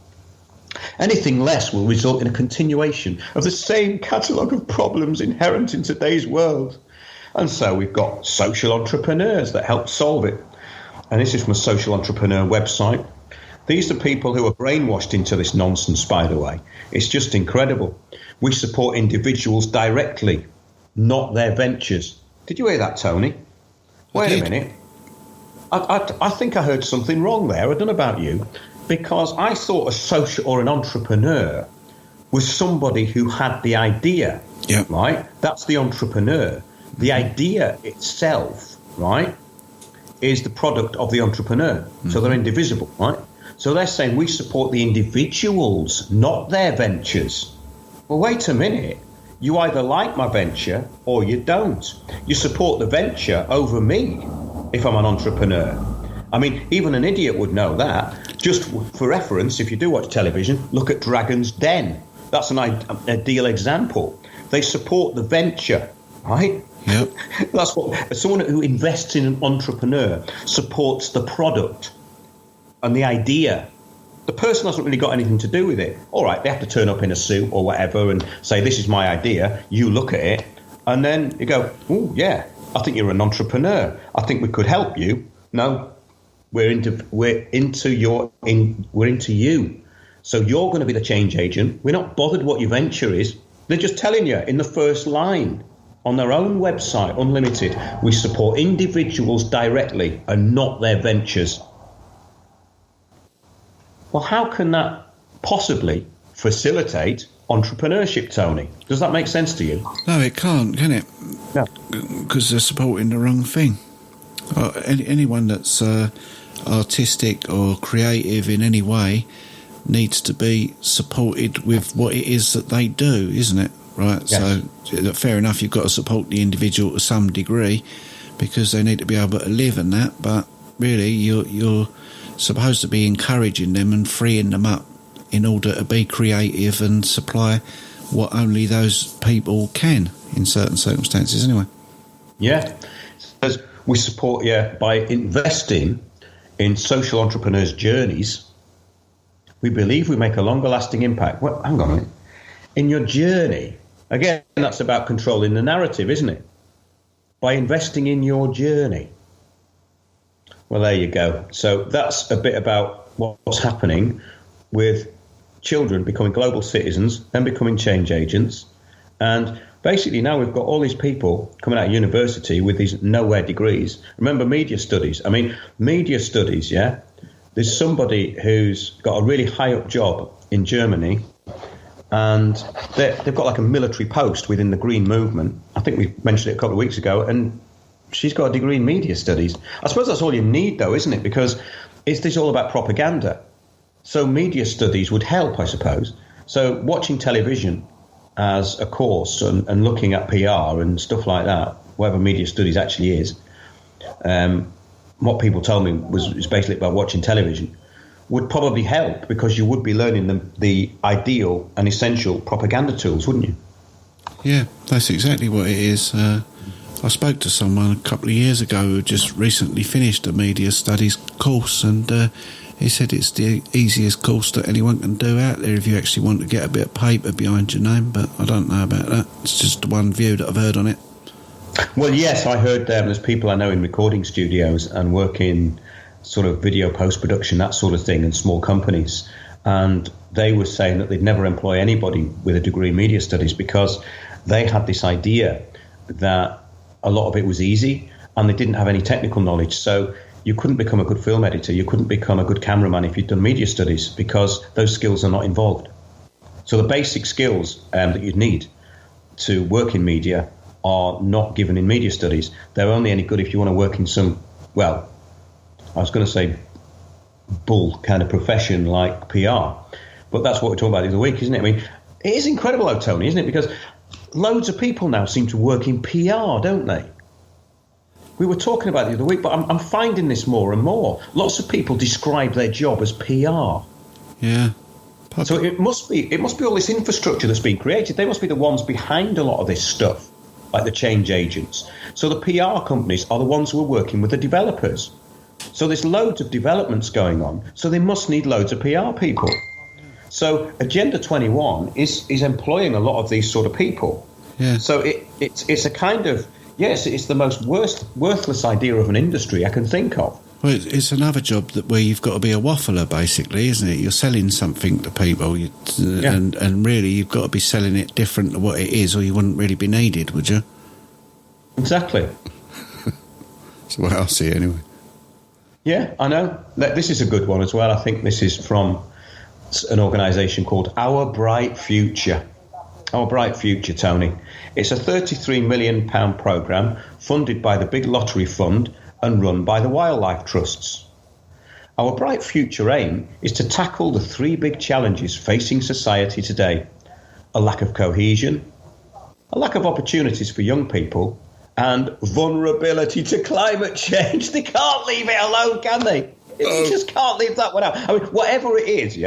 Anything less will result in a continuation of the same catalogue of problems inherent in today's world. And so we've got social entrepreneurs that help solve it. And this is from a social entrepreneur website. These are people who are brainwashed into this nonsense, by the way. It's just incredible. We support individuals directly, not their ventures. Did you hear that, Tony? Wait a minute. I think I heard something wrong there. I don't know about you. Because I thought a social or an entrepreneur was somebody who had the idea, right? That's the entrepreneur. The idea itself, right, is the product of the entrepreneur. Mm-hmm. So they're indivisible, right? So they're saying we support the individuals, not their ventures. Well, wait a minute. You either like my venture or you don't. You support the venture over me if I'm an entrepreneur. I mean, even an idiot would know that. Just for reference, if you do watch television, look at Dragon's Den. That's an ideal example. They support the venture, right? Yep. That's what someone who invests in an entrepreneur supports the product and the idea. The person hasn't really got anything to do with it. All right, they have to turn up in a suit or whatever and say, this is my idea. You look at it and then you go, oh, yeah, I think you're an entrepreneur. I think we could help you. No. We're into you. So you're going to be the change agent. We're not bothered what your venture is. They're just telling you in the first line on their own website, Unlimited, we support individuals directly and not their ventures. Well, how can that possibly facilitate entrepreneurship, Tony? Does that make sense to you? No, it can't, can it? No. Because they're supporting the wrong thing. Anyone that's artistic or creative in any way needs to be supported with what it is that they do, isn't it? Right. Yes. So fair enough, you've got to support the individual to some degree because they need to be able to live and that, but really you're supposed to be encouraging them and freeing them up in order to be creative and supply what only those people can in certain circumstances anyway. Yeah. So we support you by investing in social entrepreneurs' journeys. We believe we make a longer lasting impact. Well, hang on a minute. In your journey, again, that's about controlling the narrative, isn't it? By investing in your journey. Well, there you go. So that's a bit about what's happening with children becoming global citizens and becoming change agents. And basically now we've got all these people coming out of university with these nowhere degrees. Remember media studies? I mean, media studies, yeah? There's somebody who's got a really high up job in Germany and they've got like a military post within the Green Movement. I think we mentioned it a couple of weeks ago, and she's got a degree in media studies. I suppose that's all you need, though, isn't it? Because it's this all about propaganda. So media studies would help, I suppose. So watching television as a course and looking at PR and stuff like that, whatever media studies actually is, what people told me was basically about watching television, would probably help because you would be learning the ideal and essential propaganda tools, wouldn't you? Yeah, that's exactly what it is. I spoke to someone a couple of years ago who just recently finished a media studies course, and he said it's the easiest course that anyone can do out there if you actually want to get a bit of paper behind your name, but I don't know about that. It's just the one view that I've heard on it. Well, yes, I heard there's people I know in recording studios and work in sort of video post-production, that sort of thing, in small companies. And they were saying that they'd never employ anybody with a degree in media studies because they had this idea that a lot of it was easy and they didn't have any technical knowledge. So you couldn't become a good film editor, you couldn't become a good cameraman if you'd done media studies because those skills are not involved. So the basic skills that you'd need to work in media are not given in media studies. They're only any good if you want to work in some, well, I was going to say bull kind of profession like PR. But that's what we're talking about the other week, isn't it? I mean, it is incredible, though, Tony, isn't it? Because loads of people now seem to work in PR, don't they? We were talking about it the other week, but I'm finding this more and more. Lots of people describe their job as PR. Yeah. So it must be all this infrastructure that's being created. They must be the ones behind a lot of this stuff, like the change agents. So the PR companies are the ones who are working with the developers. So there's loads of developments going on. So they must need loads of PR people. So Agenda 21 is employing a lot of these sort of people. Yeah. So it's a kind of, yes, it's the most worthless idea of an industry I can think of. Well, it's another job where you've got to be a waffler, basically, isn't it? You're selling something to people, and really you've got to be selling it different to what it is, or you wouldn't really be needed, would you? Exactly. That's what I see, anyway. Yeah, I know. This is a good one as well. I think this is from an organisation called Our Bright Future. Our Bright Future, Tony. It's a £33 million programme funded by the Big Lottery Fund and run by the wildlife trusts. Our Bright Future aim is to tackle the three big challenges facing society today: a lack of cohesion, a lack of opportunities for young people, and vulnerability to climate change. They can't leave it alone, can they? You just can't leave that one out. I mean, whatever it is,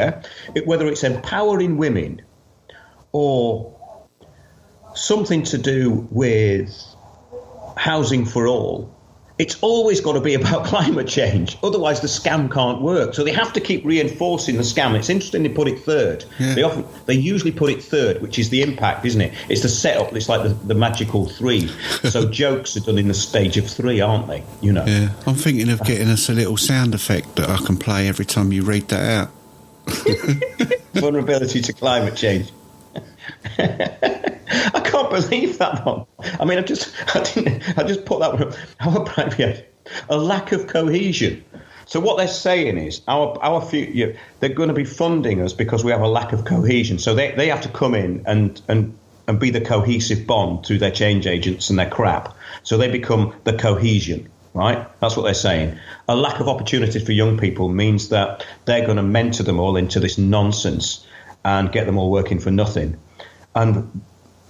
whether it's empowering women or something to do with housing for all, it's always got to be about climate change. Otherwise, the scam can't work. So they have to keep reinforcing the scam. It's interesting they put it third. Yeah. They usually put it third, which is the impact, isn't it? It's the setup. It's like the magical three. So jokes are done in the stage of three, aren't they? You know. Yeah. I'm thinking of getting us a little sound effect that I can play every time you read that out. Vulnerability to climate change. I can't believe that one. I mean, I just put that one up. Our private, a lack of cohesion. So what they're saying is our future, they're going to be funding us because we have a lack of cohesion. So they have to come in and be the cohesive bond through their change agents and their crap. So they become the cohesion, right? That's what they're saying. A lack of opportunities for young people means that they're going to mentor them all into this nonsense and get them all working for nothing. And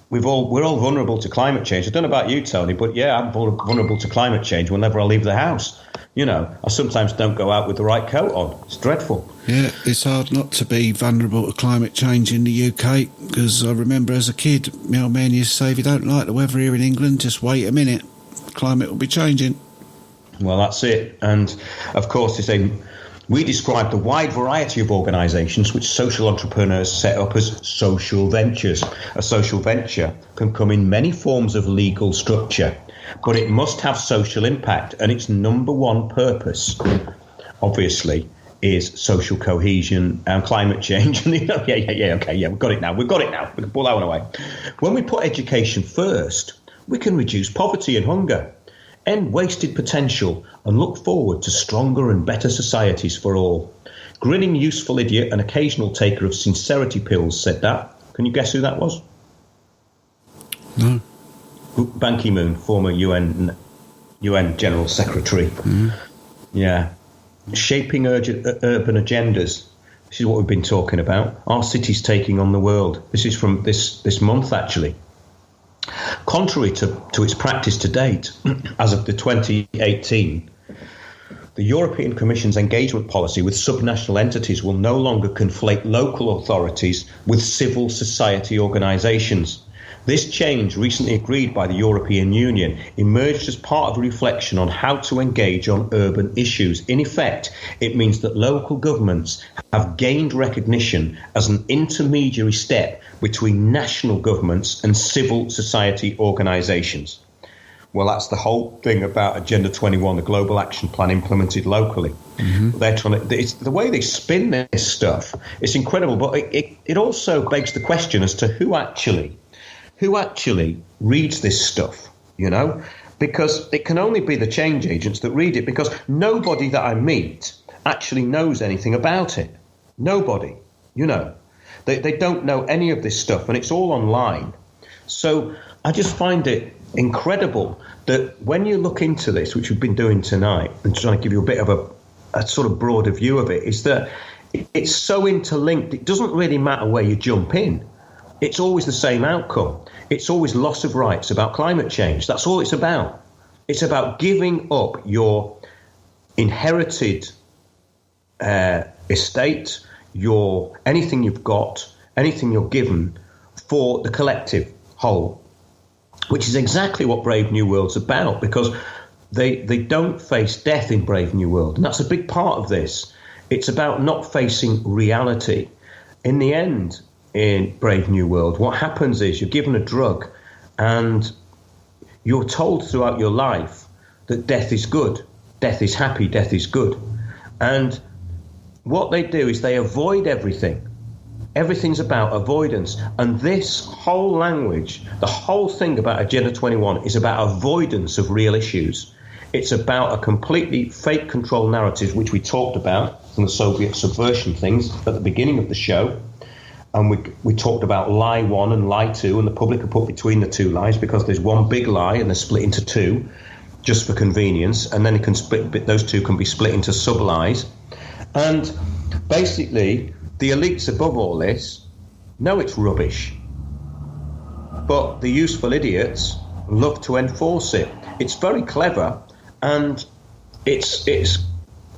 we're all vulnerable to climate change. I don't know about you, Tony, but yeah, I'm vulnerable to climate change whenever I leave the house. You know, I sometimes don't go out with the right coat on. It's dreadful. Yeah, it's hard not to be vulnerable to climate change in the UK, because I remember as a kid, my old man used to say, if you don't like the weather here in England, just wait a minute. Climate will be changing. Well, that's it. And, of course, they say, we describe the wide variety of organisations which social entrepreneurs set up as social ventures. A social venture can come in many forms of legal structure, but it must have social impact, and its number one purpose, obviously, is social cohesion and climate change. Okay, we've got it now. We can pull that one away. When we put education first, we can reduce poverty and hunger, end wasted potential, and look forward to stronger and better societies for all. Grinning useful idiot and occasional taker of sincerity pills said that. Can you guess who that was? No. Ban Ki-moon, former UN General Secretary. Mm-hmm. Yeah. Shaping urban agendas. This is what we've been talking about. Our cities taking on the world. This is from this month, actually. Contrary to its practice to date, as of the 2018, the European Commission's engagement policy with subnational entities will no longer conflate local authorities with civil society organisations. This change, recently agreed by the European Union, emerged as part of a reflection on how to engage on urban issues. In effect, it means that local governments have gained recognition as an intermediary step between national governments and civil society organisations. Well, that's the whole thing about Agenda 21, the global action plan implemented locally. Mm-hmm. They're trying to, it's the way they spin this stuff. It's incredible, but it also begs the question as to who actually reads this stuff, you know, because it can only be the change agents that read it, because nobody that I meet actually knows anything about it. Nobody, you know, they don't know any of this stuff, and it's all online. So I just find it incredible that when you look into this, which we've been doing tonight, and trying to give you a bit of a sort of broader view of it, is that it's so interlinked. It doesn't really matter where you jump in. It's always the same outcome. It's always loss of rights about climate change. That's all it's about. It's about giving up your inherited estate, your anything you've got, anything you're given for the collective whole, which is exactly what Brave New World's about, because they don't face death in Brave New World. And that's a big part of this. It's about not facing reality. in the end, in Brave New World, what happens is you're given a drug and you're told throughout your life that death is good, death is happy, death is good. And what they do is they avoid everything. Everything's about avoidance. And this whole language, the whole thing about Agenda 21 is about avoidance of real issues. It's about a completely fake control narrative, which we talked about from the Soviet subversion things at the beginning of the show. And we talked about lie one and lie two, and the public are put between the two lies because there's one big lie and they're split into two just for convenience. And then it can those two can be split into sub-lies. And basically, the elites above all this know it's rubbish. But the useful idiots love to enforce it. It's very clever, and it's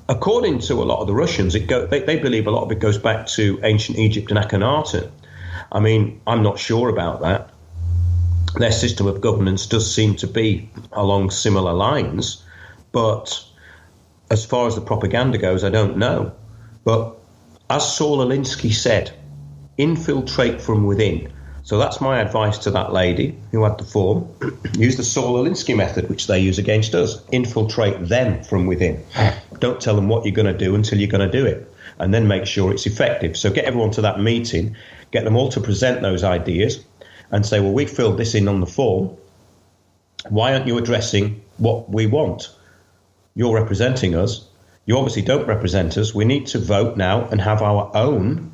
according to a lot of the Russians, they believe a lot of it goes back to ancient Egypt and Akhenaten. I mean, I'm not sure about that. Their system of governance does seem to be along similar lines, but as far as the propaganda goes, I don't know. But as Saul Alinsky said, infiltrate from within. So that's my advice to that lady who had the form. Use the Saul Alinsky method, which they use against us. Infiltrate them from within. Don't tell them what you're going to do until you're going to do it, and then make sure it's effective. So get everyone to that meeting, get them all to present those ideas and say, well, we filled this in on the form. Why aren't you addressing what we want? You're representing us. You obviously don't represent us. We need to vote now and have our own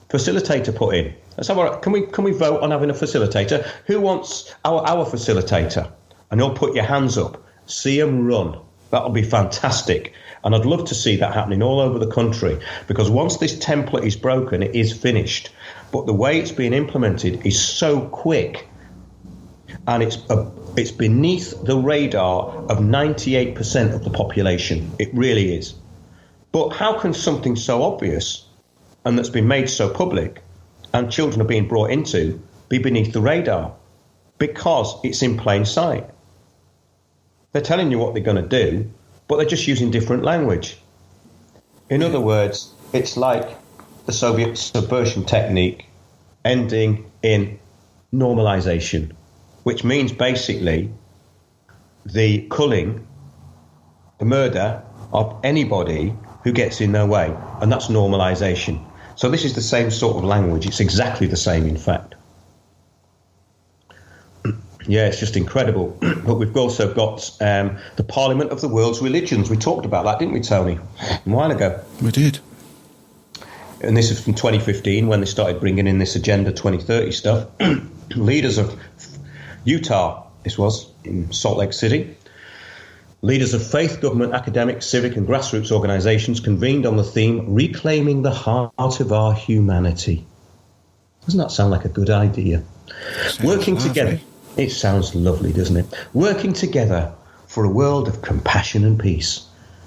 facilitator put in. Let's have can we vote on having a facilitator? Who wants our facilitator? And you'll put your hands up. See them run. That'll be fantastic. And I'd love to see that happening all over the country, because once this template is broken, it is finished. But the way it's being implemented is so quick, and it's beneath the radar of 98% of the population. It really is. But how can something so obvious and that's been made so public and children are being brought into be beneath the radar? Because it's in plain sight. They're telling you what they're going to do, but they're just using different language. In other words, it's like the Soviet subversion technique ending in normalization, which means basically the culling, the murder of anybody who gets in their way, and that's normalization. So this is the same sort of language. It's exactly the same, in fact. Yeah, it's just incredible. But we've also got the Parliament of the World's Religions. We talked about that, didn't we, Tony, a while ago? We did. And this is from 2015 when they started bringing in this Agenda 2030 stuff. Leaders of Utah, this was, in Salt Lake City. Leaders of faith, government, academic, civic and grassroots organisations convened on the theme, Reclaiming the Heart of Our Humanity. Doesn't that sound like a good idea? Working together. It sounds lovely, doesn't it? Working together for a world of compassion and peace,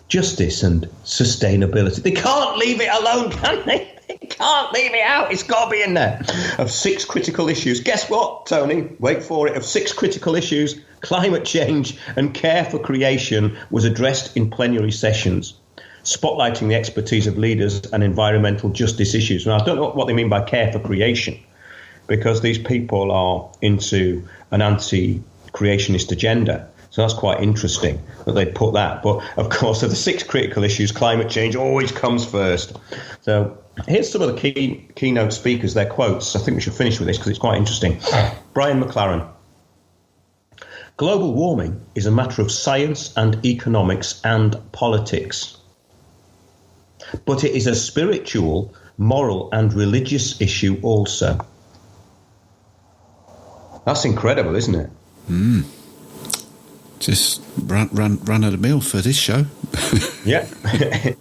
justice and sustainability. They can't leave it alone, can they? They can't leave it out. It's got to be in there. Of 6 critical issues. Guess what, Tony? Wait for it. Of 6 critical issues, climate change and care for creation was addressed in plenary sessions, spotlighting the expertise of leaders and environmental justice issues. Now, I don't know what they mean by care for creation, because these people are into an anti-creationist agenda. So that's quite interesting that they put that. But, of course, of the 6 critical issues, climate change always comes first. So here's some of the keynote speakers, their quotes. I think we should finish with this because it's quite interesting. Brian McLaren. Global warming is a matter of science and economics and politics. But it is a spiritual, moral and religious issue also. That's incredible, isn't it? Just run of the mill for this show. Yeah.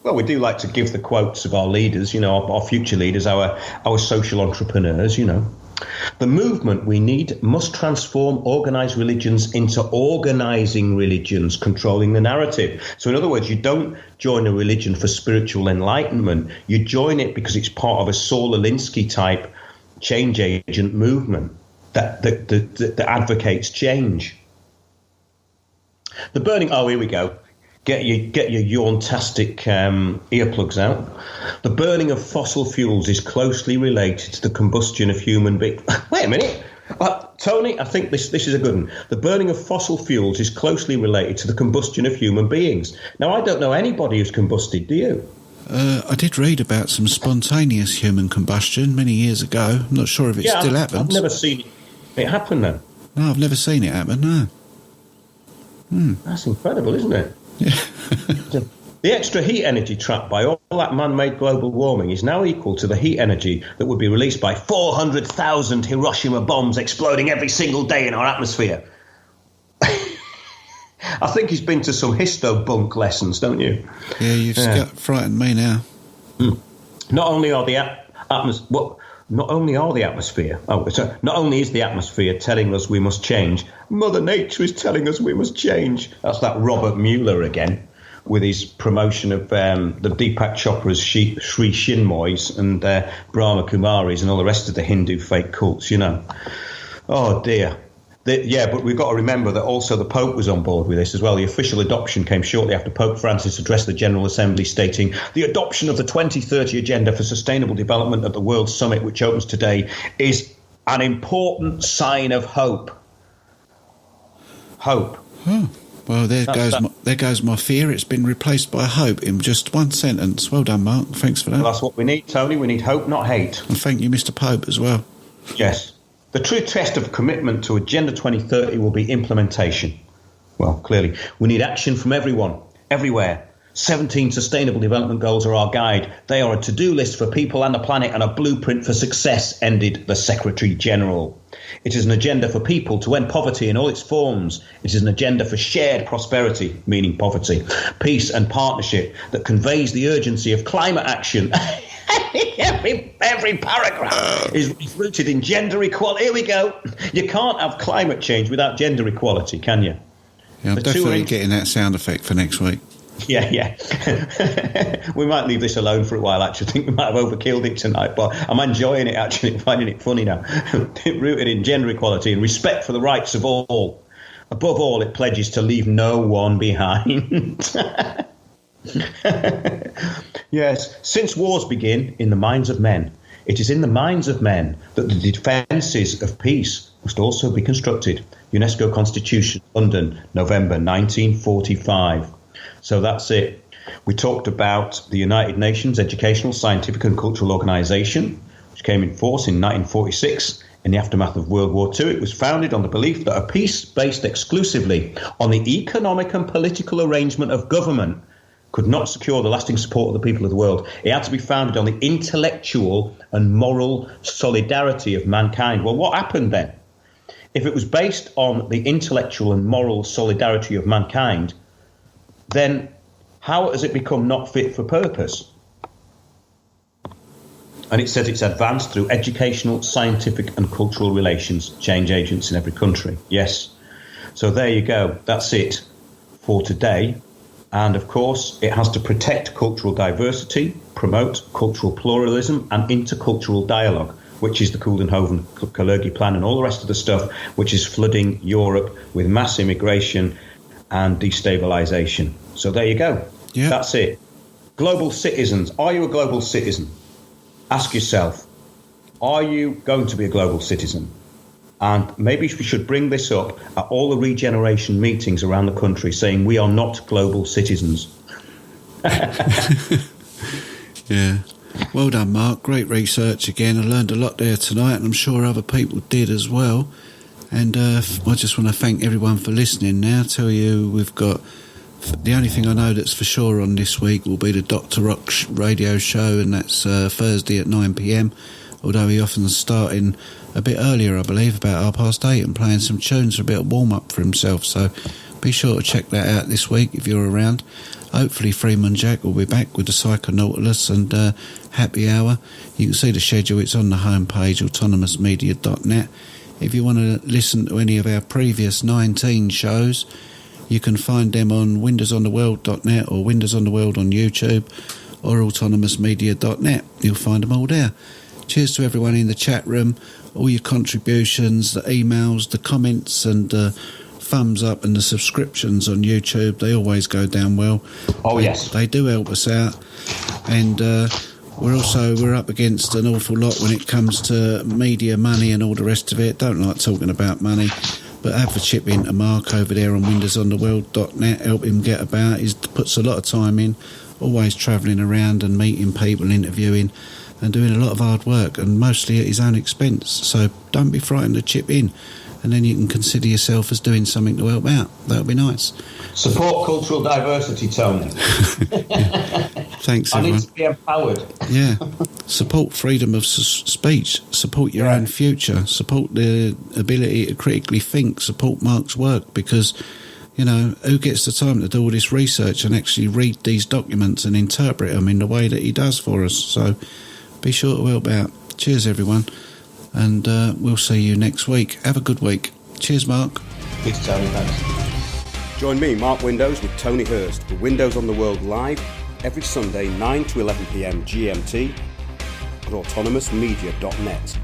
Well, we do like to give the quotes of our leaders, you know, our future leaders, our social entrepreneurs, you know. The movement we need must transform organised religions into organising religions, controlling the narrative. So in other words, you don't join a religion for spiritual enlightenment. You join it because it's part of a Saul Alinsky type change agent movement that advocates change. The burning, oh, here we go. Get your yawntastic earplugs out. The burning of fossil fuels is closely related to the combustion of human beings. Wait a minute. Tony, I think this is a good one. The burning of fossil fuels is closely related to the combustion of human beings. Now, I don't know anybody who's combusted, do you? I did read about some spontaneous human combustion many years ago. I'm not sure if it still happens. I've never seen it happen, then. No, I've never seen it happen, no. That's incredible, isn't it? Yeah. The extra heat energy trapped by all that man-made global warming is now equal to the heat energy that would be released by 400,000 Hiroshima bombs exploding every single day in our atmosphere. I think he's been to some histobunk lessons, don't you? Yeah, you've frightened me now. Not only is the atmosphere telling us we must change, Mother Nature is telling us we must change. That's that Robert Mueller again, with his promotion of the Deepak Chopra's Sri Chinmoys and Brahma Kumaris and all the rest of the Hindu fake cults, you know. Oh, dear. But we've got to remember that also the Pope was on board with this as well. The official adoption came shortly after Pope Francis addressed the General Assembly stating, "The adoption of the 2030 Agenda for Sustainable Development at the World Summit, which opens today, is an important sign of hope." Hope. Oh. Well, there goes my fear. It's been replaced by hope in just one sentence. Well done, Mark. Thanks for that. Well, that's what we need, Tony. We need hope, not hate. And thank you, Mr. Pope, as well. Yes. The true test of commitment to Agenda 2030 will be implementation. Well, clearly, we need action from everyone, everywhere. 17 Sustainable Development Goals are our guide. They are a to-do list for people and the planet and a blueprint for success, ended the Secretary-General. It is an agenda for people to end poverty in all its forms. It is an agenda for shared prosperity, meaning poverty, peace and partnership that conveys the urgency of climate action. Every paragraph is rooted in gender equality. Here we go. You can't have climate change without gender equality, can you? Yeah, I'm definitely getting that sound effect for next week. Yeah. We might leave this alone for a while, actually. I think we might have overkilled it tonight, but I'm enjoying it, actually, finding it funny now. Rooted in gender equality and respect for the rights of all. Above all, it pledges to leave no one behind. Yes, since wars begin in the minds of men, it is in the minds of men that the defences of peace must also be constructed. UNESCO Constitution, London, November 1945. So that's it. We talked about the United Nations Educational, Scientific and Cultural Organization, which came in force in 1946 in the aftermath of World War II. It was founded on the belief that a peace based exclusively on the economic and political arrangement of government could not secure the lasting support of the people of the world. It had to be founded on the intellectual and moral solidarity of mankind. Well, what happened then? If it was based on the intellectual and moral solidarity of mankind, then how has it become not fit for purpose? And it says it's advanced through educational, scientific and cultural relations, change agents in every country. Yes. So there you go. That's it for today. And, of course, it has to protect cultural diversity, promote cultural pluralism and intercultural dialogue, which is the Coudenhoven-Kalergi Plan and all the rest of the stuff, which is flooding Europe with mass immigration and destabilisation. So there you go. Yeah. That's it. Global citizens. Are you a global citizen? Ask yourself, are you going to be a global citizen? And maybe we should bring this up at all the regeneration meetings around the country, saying we are not global citizens. Yeah. Well done, Mark. Great research again. I learned a lot there tonight, and I'm sure other people did as well. And I just want to thank everyone for listening now. Tell you we've got... The only thing I know that's for sure on this week will be the Dr. Rock radio show, and that's Thursday at 9 p.m, although he often starting a bit earlier, I believe, about 8:30, and playing some tunes for a bit of warm-up for himself. So be sure to check that out this week if you're around. Hopefully Freeman Jack will be back with the Psychonautilus and Happy Hour. You can see the schedule. It's on the homepage, autonomousmedia.net. If you want to listen to any of our previous 19 shows, you can find them on windowsontheworld.net or Windows on the World on YouTube or autonomousmedia.net. You'll find them all there. Cheers to everyone in the chat room, all your contributions, the emails, the comments and thumbs up and the subscriptions on YouTube, they always go down well. Oh, yes. They do help us out. And we're up against an awful lot when it comes to media, money and all the rest of it. Don't like talking about money. But have a chip into Mark over there on windowsontheworld.net. Help him get about. He puts a lot of time in, always travelling around and meeting people, interviewing and doing a lot of hard work, and mostly at his own expense. So don't be frightened to chip in, and then you can consider yourself as doing something to help out. That would be nice. Support cultural diversity, Tony. Thanks, I everyone. need to be empowered. Yeah. Support freedom of speech. Support your own future. Support the ability to critically think. Support Mark's work, because, you know, who gets the time to do all this research and actually read these documents and interpret them in the way that he does for us? So be sure to help out. Cheers, everyone. And we'll see you next week. Have a good week. Cheers, Mark. Peace, Tony. Thanks. Join me, Mark Windows, with Tony Hurst for Windows on the World Live every Sunday 9 to 11 p.m. GMT at autonomousmedia.net.